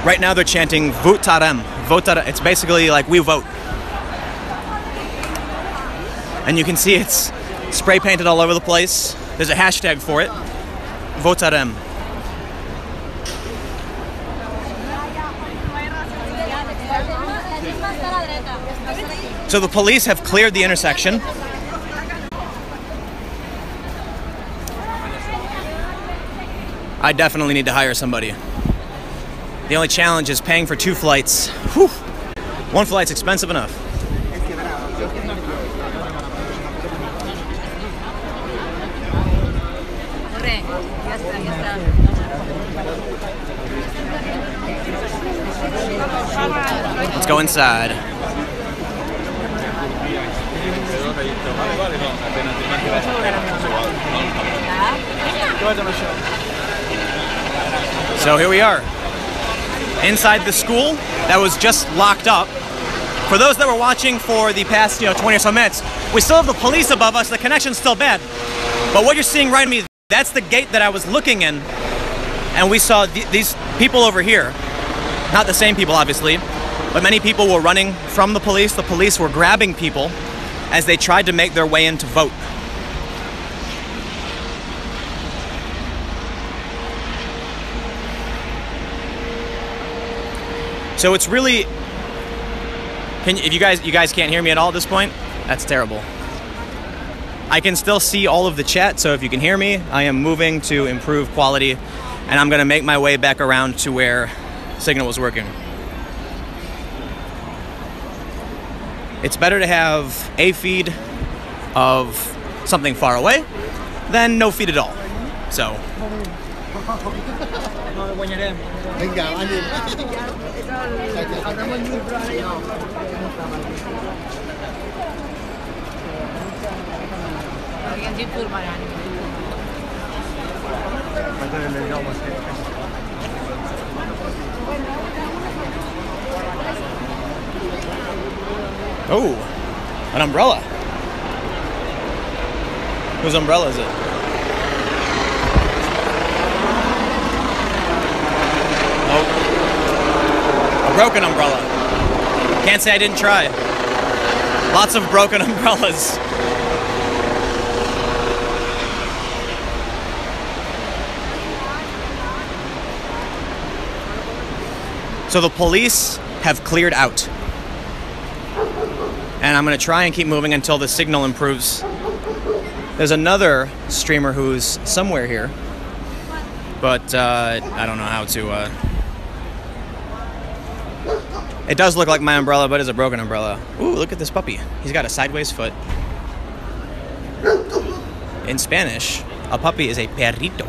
Right now they're chanting votarem. Votarem. It's basically like we vote. And you can see it's spray painted all over the place. There's a hashtag for it. Votarem. So the police have cleared the intersection. I definitely need to hire somebody. The only challenge is paying for 2 flights. Whew. 1 flight's expensive enough. Let's go inside. So here we are, inside the school that was just locked up. For those that were watching for the past 20 or so minutes, we still have the police above us. The connection's still bad. But what you're seeing right at me, that's the gate that I was looking in, and we saw these people over here. Not the same people, obviously, but many people were running from the police. The police were grabbing people as they tried to make their way in to vote. So it's really, if you guys can't hear me at all at this point, that's terrible. I can still see all of the chat, so if you can hear me, I am moving to improve quality, and I'm gonna make my way back around to where signal was working. It's better to have a feed of something far away, then no feed at all. So. Oh, an umbrella. Whose umbrella is it? Oh, a broken umbrella. Can't say I didn't try. Lots of broken umbrellas. So the police have cleared out. And I'm going to try and keep moving until the signal improves. There's another streamer who's somewhere here, but I don't know how to... It does look like my umbrella, but it's a broken umbrella. Ooh, look at this puppy. He's got a sideways foot. In Spanish, a puppy is a perrito.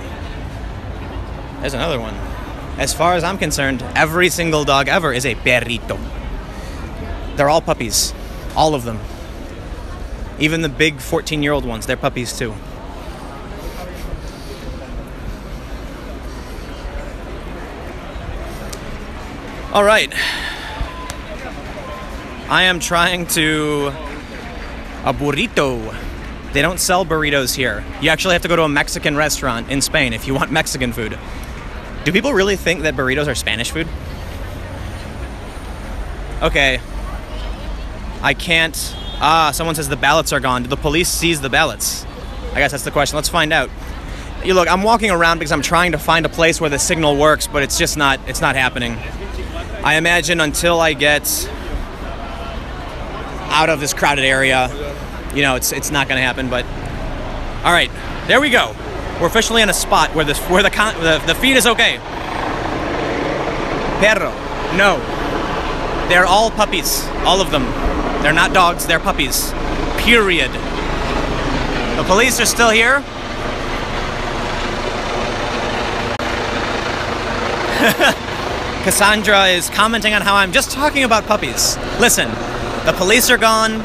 There's another one. As far as I'm concerned, every single dog ever is a perrito. They're all puppies. All of them. Even the big 14-year-old ones, they're puppies too. All right. I am trying to... a burrito. They don't sell burritos here. You actually have to go to a Mexican restaurant in Spain if you want Mexican food. Do people really think that burritos are Spanish food? Okay. I can't... someone says the ballots are gone. Did the police seize the ballots? I guess that's the question. Let's find out. You look, I'm walking around because I'm trying to find a place where the signal works, but it's just not, it's not happening. I imagine until I get out of this crowded area, you know, it's not going to happen, but... All right, there we go. We're officially in a spot where the feed is okay. Perro. No. They're all puppies. All of them. They're not dogs, they're puppies. Period. The police are still here. Cassandra is commenting on how I'm just talking about puppies. Listen, the police are gone.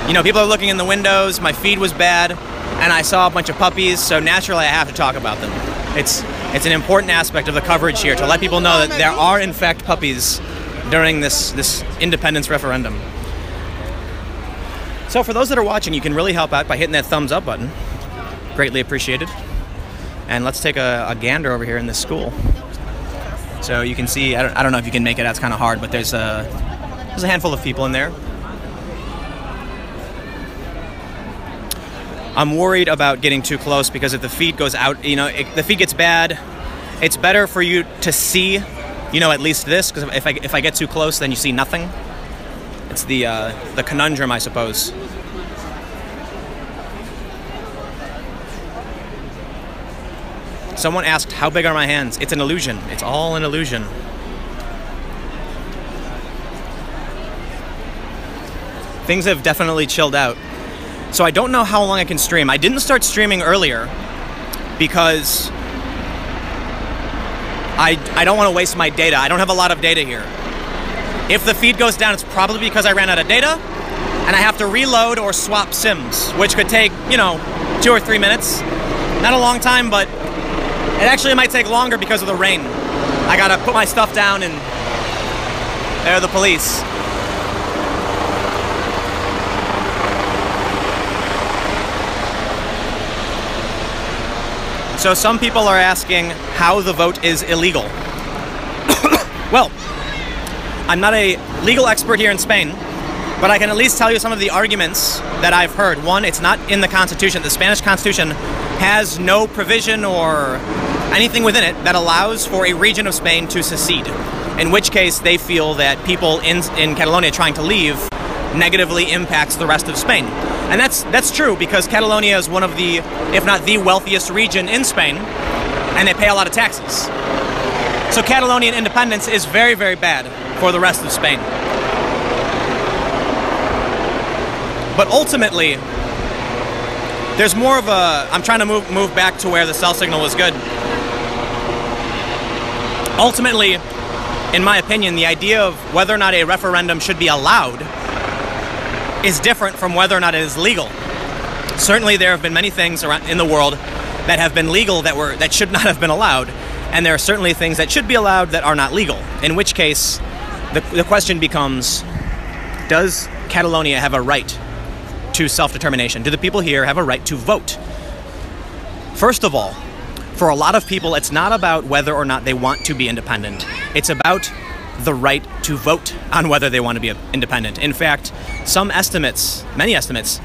You know, people are looking in the windows. My feed was bad, and I saw a bunch of puppies, so naturally I have to talk about them. It's an important aspect of the coverage here to let people know that there are, in fact, puppies during this independence referendum. So for those that are watching, you can really help out by hitting that thumbs up button. Greatly appreciated. And let's take a gander over here in this school. So you can see, I don't know if you can make it out, it's kind of hard, but there's a handful of people in there. I'm worried about getting too close because if the feed goes out, you know, the feed gets bad, it's better for you to see, you know, at least this, because if I get too close, then you see nothing. It's the conundrum, I suppose. Someone asked, how big are my hands? It's an illusion. It's all an illusion. Things have definitely chilled out. So I don't know how long I can stream. I didn't start streaming earlier because I don't want to waste my data. I don't have a lot of data here. If the feed goes down, it's probably because I ran out of data and I have to reload or swap SIMs, which could take, you know, 2 or 3 minutes. Not a long time, but it actually might take longer because of the rain. I gotta put my stuff down and there are the police. So some people are asking how the vote is illegal. Well, I'm not a legal expert here in Spain, but I can at least tell you some of the arguments that I've heard. One, it's not in the Constitution. The Spanish Constitution has no provision or anything within it that allows for a region of Spain to secede, in which case they feel that people in Catalonia trying to leave negatively impacts the rest of Spain. And that's true because Catalonia is one of the, if not the wealthiest region in Spain, and they pay a lot of taxes. So Catalonian independence is very, very bad for the rest of Spain. But ultimately, there's more of a, I'm trying to move back to where the cell signal was good. Ultimately, in my opinion, the idea of whether or not a referendum should be allowed is different from whether or not it is legal. Certainly there have been many things around in the world that have been legal that should not have been allowed, and there are certainly things that should be allowed that are not legal, in which case the question becomes, does Catalonia have a right to self-determination? Do the people here have a right to vote? First of all, for a lot of people, it's not about whether or not they want to be independent. It's about the right to vote on whether they want to be independent. In fact, some estimates, many estimates,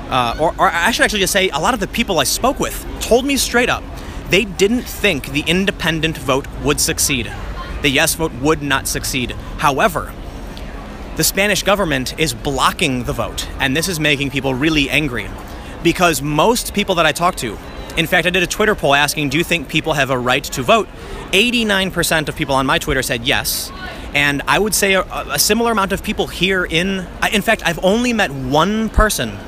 or I should actually just say a lot of the people I spoke with told me straight up they didn't think the independent vote would succeed. The yes vote would not succeed. However, the Spanish government is blocking the vote, and this is making people really angry because most people that I talked to, in fact, I did a Twitter poll asking, do you think people have a right to vote? 89% of people on my Twitter said yes. And I would say a similar amount of people here in fact, I've only met one person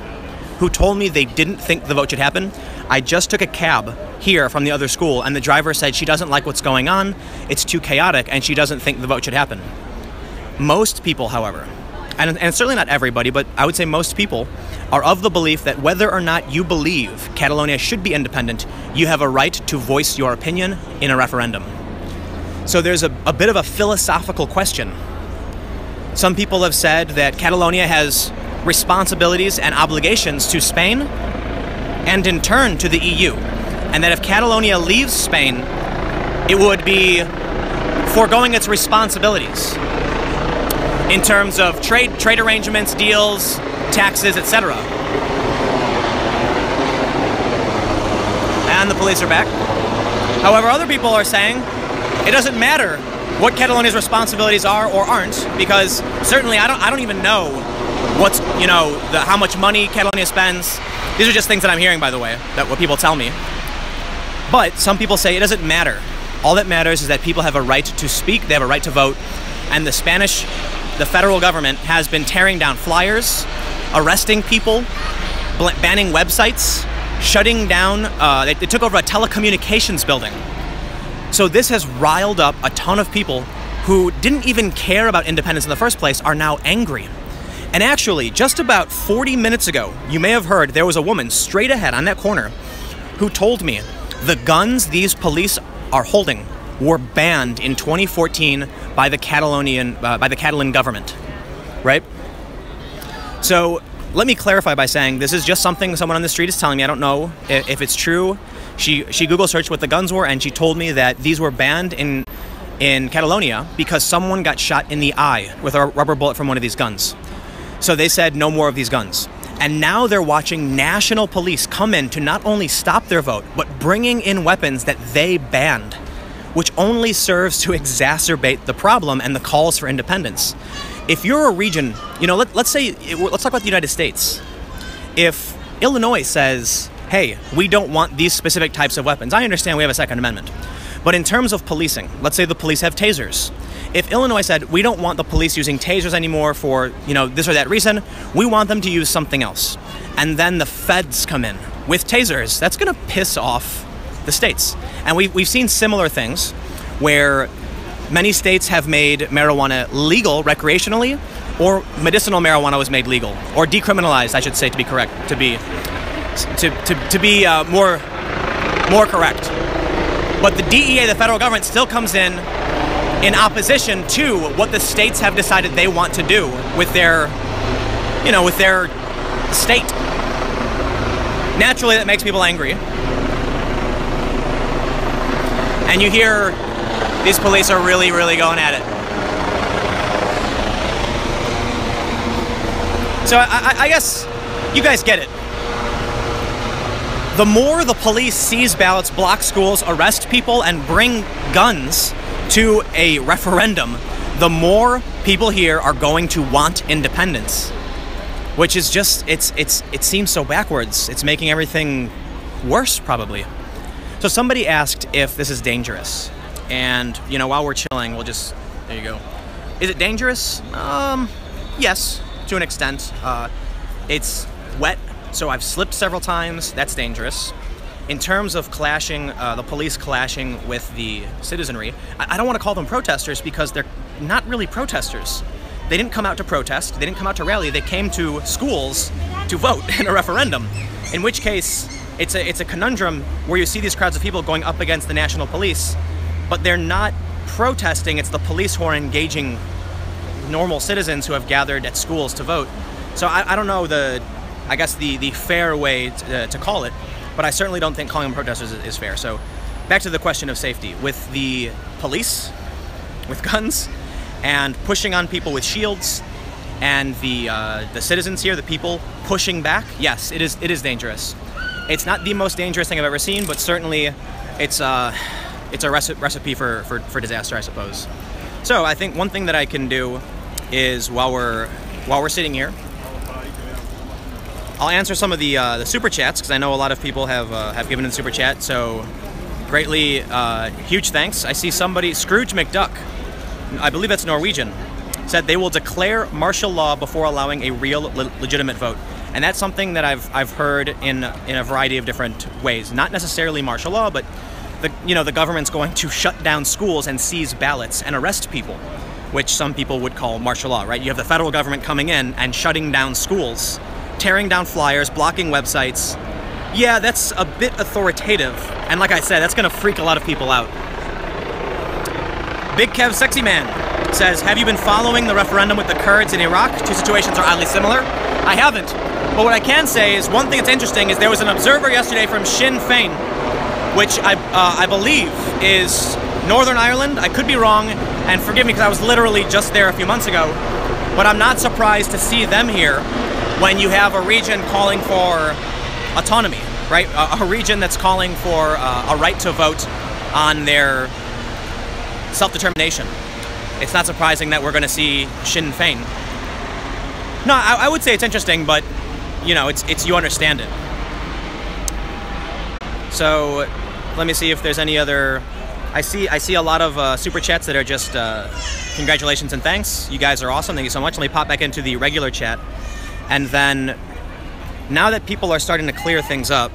who told me they didn't think the vote should happen. I just took a cab here from the other school, and the driver said she doesn't like what's going on, it's too chaotic, and she doesn't think the vote should happen. Most people, however, and certainly not everybody, but I would say most people, are of the belief that whether or not you believe Catalonia should be independent, you have a right to voice your opinion in a referendum. So there's a bit of a philosophical question. Some people have said that Catalonia has responsibilities and obligations to Spain and in turn to the EU, and that if Catalonia leaves Spain, it would be foregoing its responsibilities in terms of trade arrangements, deals, taxes, etc. And the police are back. However, other people are saying it doesn't matter what Catalonia's responsibilities are or aren't, because certainly I don't even know what's, how much money Catalonia spends. These are just things that I'm hearing, by the way, that what people tell me. But some people say it doesn't matter. All that matters is that people have a right to speak, they have a right to vote, and the federal government has been tearing down flyers, arresting people, banning websites, shutting down, they took over a telecommunications building. So this has riled up a ton of people who didn't even care about independence in the first place, are now angry. And actually, just about 40 minutes ago, you may have heard there was a woman straight ahead on that corner who told me the guns these police are holding were banned in 2014 by the Catalan government, right? So let me clarify by saying this is just something someone on the street is telling me. I don't know if it's true. She Google searched what the guns were, and she told me that these were banned in Catalonia because someone got shot in the eye with a rubber bullet from one of these guns. So they said no more of these guns. And now they're watching national police come in to not only stop their vote, but bringing in weapons that they banned, which only serves to exacerbate the problem and the calls for independence. If you're a region, let's talk about the United States. If Illinois says, hey, we don't want these specific types of weapons, I understand we have a Second Amendment. But in terms of policing, let's say the police have tasers. If Illinois said, we don't want the police using tasers anymore for, this or that reason, we want them to use something else. And then the feds come in with tasers, that's gonna piss off the states. And we've seen similar things where many states have made marijuana legal recreationally, or medicinal marijuana was made legal, or decriminalized, I should say, to be correct, to be more correct. But the DEA, the federal government, still comes in opposition to what the states have decided they want to do with their state. Naturally, that makes people angry. And you hear these police are really, really going at it. So I guess you guys get it. The more the police seize ballots, block schools, arrest people, and bring guns to a referendum, the more people here are going to want independence. Which is just, it seems so backwards. It's making everything worse, probably. So somebody asked if this is dangerous. And, while we're chilling, there you go. Is it dangerous? Yes, to an extent. It's wet, So I've slipped several times. That's dangerous. In terms of clashing, the police clashing with the citizenry, I don't want to call them protesters because they're not really protesters. They didn't come out to protest. They didn't come out to rally. They came to schools to vote in a referendum. In which case, it's a conundrum where you see these crowds of people going up against the national police, but they're not protesting. It's the police who are engaging normal citizens who have gathered at schools to vote. So I don't know the fair way to call it, but I certainly don't think calling them protesters is fair. So back to the question of safety. With the police, with guns, and pushing on people with shields, and the citizens here, the people pushing back, yes, it is dangerous. It's not the most dangerous thing I've ever seen, but certainly it's a recipe for disaster, I suppose. So I think one thing that I can do is while we're sitting here, I'll answer some of the super chats because I know a lot of people have given in super chat. So greatly, huge thanks. I see somebody, Scrooge McDuck, I believe that's Norwegian, said they will declare martial law before allowing a real legitimate vote. And that's something that I've heard in a variety of different ways. Not necessarily martial law, but the government's going to shut down schools and seize ballots and arrest people, which some people would call martial law, right? You have the federal government coming in and shutting down schools, tearing down flyers, blocking websites. Yeah, that's a bit authoritative. And like I said, that's going to freak a lot of people out. Big Kev Sexy Man says, have you been following the referendum with the Kurds in Iraq? Two situations are oddly similar. I haven't. But what I can say is one thing that's interesting is there was an observer yesterday from Sinn Féin, which I believe is Northern Ireland. I could be wrong, and forgive me because I was literally just there a few months ago. But I'm not surprised to see them here when you have a region calling for autonomy, right? A region that's calling for a right to vote on their self-determination. It's not surprising that we're going to see Sinn Féin. No, I would say it's interesting, but you know, it's you understand it. So let me see if there's any other. I see a lot of super chats that are just congratulations and thanks. You guys are awesome. Thank you so much. Let me pop back into the regular chat, and then now that people are starting to clear things up,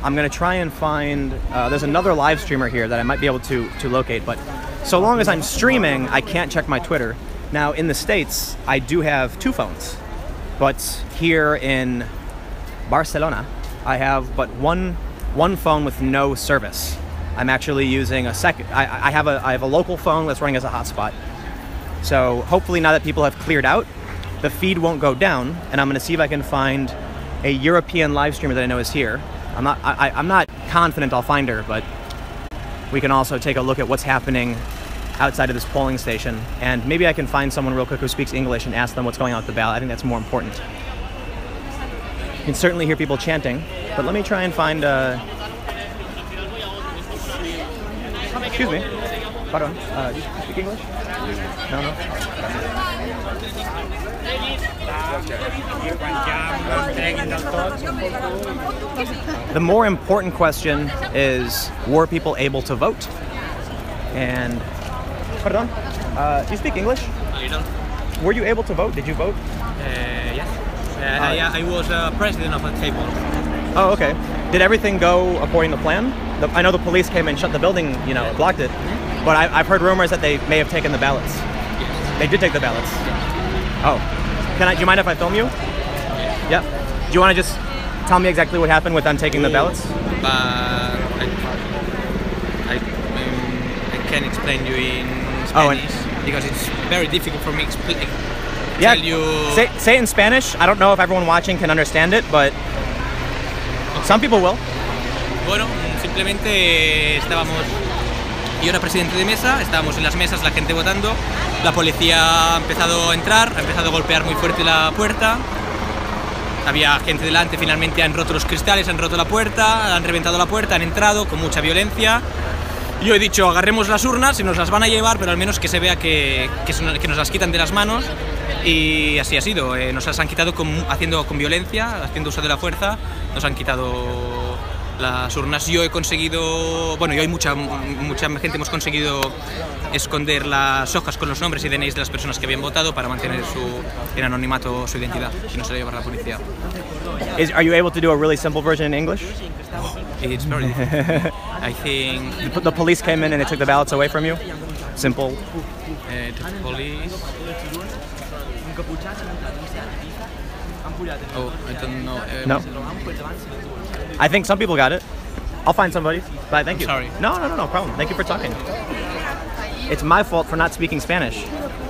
I'm gonna try and find. There's another live streamer here that I might be able to locate, but so long as I'm streaming, I can't check my Twitter. Now in the States, I do have two phones, but here in Barcelona, I have but one phone with no service. I'm actually using a second. I have a local phone that's running as a hotspot. So hopefully now that people have cleared out, the feed won't go down, and I'm going to see if I can find a European live streamer that I know is here. I'm not confident I'll find her, but we can also take a look at what's happening outside of this polling station, and maybe I can find someone real quick who speaks English and ask them what's going on with the ballot. I think that's more important. You can certainly hear people chanting, but let me try and find excuse me. Pardon. Do you speak English? No. The more important question is, were people able to vote? And, pardon, do you speak English? I don't. Were you able to vote? Did you vote? Yes. I was president of a table. Oh, okay. Did everything go according to plan? I know the police came and shut the building, blocked it. But I've heard rumors that they may have taken the ballots. Yes. They did take the ballots. Oh. Do you mind if I film you? Yes. Yeah. Do you want to just tell me exactly what happened with them taking the ballots? I can't explain you in Spanish because it's very difficult for me to tell you. Say it in Spanish. I don't know if everyone watching can understand it, but some people will. Bueno, simplemente estábamos. Yo era presidente de mesa, estábamos en las mesas, la gente votando, la policía ha empezado a entrar, ha empezado a golpear muy fuerte la puerta, había gente delante, finalmente han roto los cristales, han roto la puerta, han reventado la puerta, han entrado con mucha violencia. Yo he dicho, agarremos las urnas y nos las van a llevar, pero al menos que se vea que nos las quitan de las manos, y así ha sido, nos las han quitado haciendo con violencia, haciendo uso de la fuerza, nos han quitado las urnas. Yo he conseguido, bueno, yo hay mucha gente hemos conseguido esconder las hojas con los nombres y DNIs de las personas que habían votado para mantener en anonimato su identidad y no se la llevar a la policía. Are you able to do a really simple version in English? It's very difficult. I think The police came in and they took the ballots away from you? Simple. the police. Oh, I don't know. No. I think some people got it. I'll find somebody. But thank you. Sorry. No problem. Thank you for talking. It's my fault for not speaking Spanish.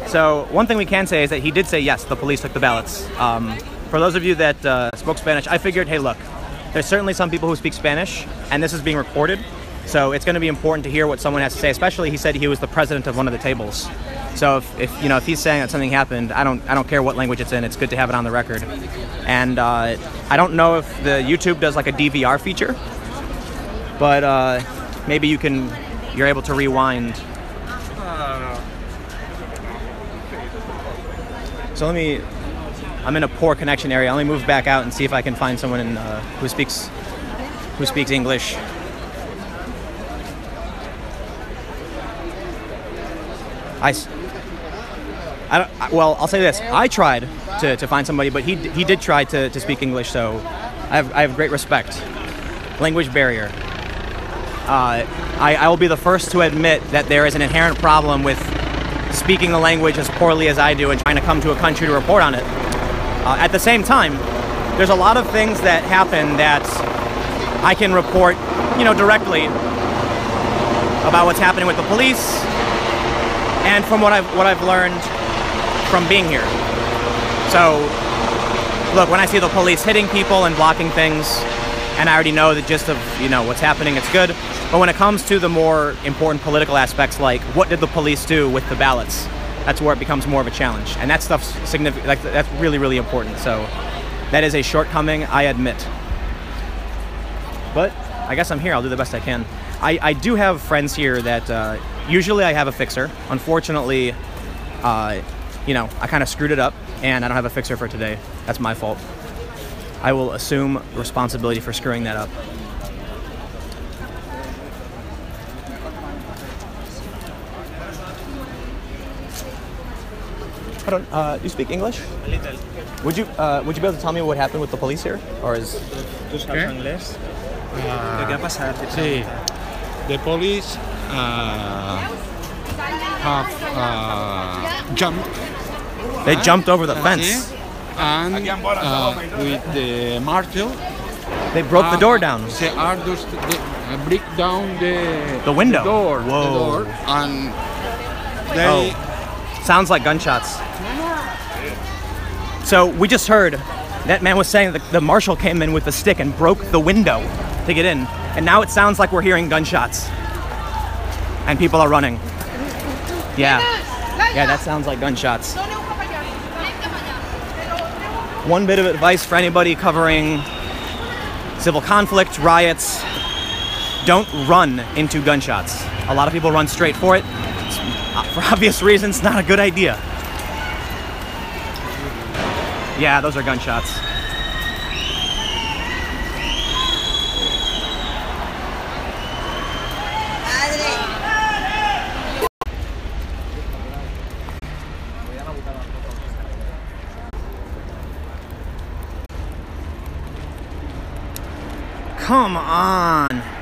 So one thing we can say is that he did say yes, the police took the ballots. For those of you that spoke Spanish, I figured, hey, look, there's certainly some people who speak Spanish, and this is being recorded, so it's going to be important to hear what someone has to say. Especially, he said he was the president of one of the tables. So if he's saying that something happened, I don't care what language it's in. It's good to have it on the record. And I don't know if the YouTube does like a DVR feature, but maybe you're able to rewind. So I'm in a poor connection area. Let me move back out and see if I can find someone who speaks English. Well, I'll say this. I tried to find somebody, but he did try to speak English, so I have great respect. Language barrier. I will be the first to admit that there is an inherent problem with speaking the language as poorly as I do and trying to come to a country to report on it. At the same time, there's a lot of things that happen that I can report, directly about what's happening with the police and from what I've learned from being here. So, look, when I see the police hitting people and blocking things, and I already know the gist of, what's happening, it's good. But when it comes to the more important political aspects, like what did the police do with the ballots, that's where it becomes more of a challenge. And that stuff's significant, that's really, really important. So that is a shortcoming, I admit. But I guess I'm here, I'll do the best I can. I do have friends here that, usually I have a fixer. Unfortunately, I kind of screwed it up and I don't have a fixer for today. That's my fault. I will assume responsibility for screwing that up. Hold on, do you speak English? A little. Would you be able to tell me what happened with the police here? Or is... ¿Tú sabes inglés? ¿Qué ha pasado? Sí. The police have jumped. They jumped over the fence. And with the martel, they broke the door down. They are just break down the window. The door. Whoa. The door, and they. Sounds like gunshots. So we just heard that man was saying that the marshal came in with a stick and broke the window to get in, and now it sounds like we're hearing gunshots, and people are running. Yeah, that sounds like gunshots. One bit of advice for anybody covering civil conflict, riots: don't run into gunshots. A lot of people run straight for it. For obvious reasons, not a good idea. Yeah, those are gunshots. Come on.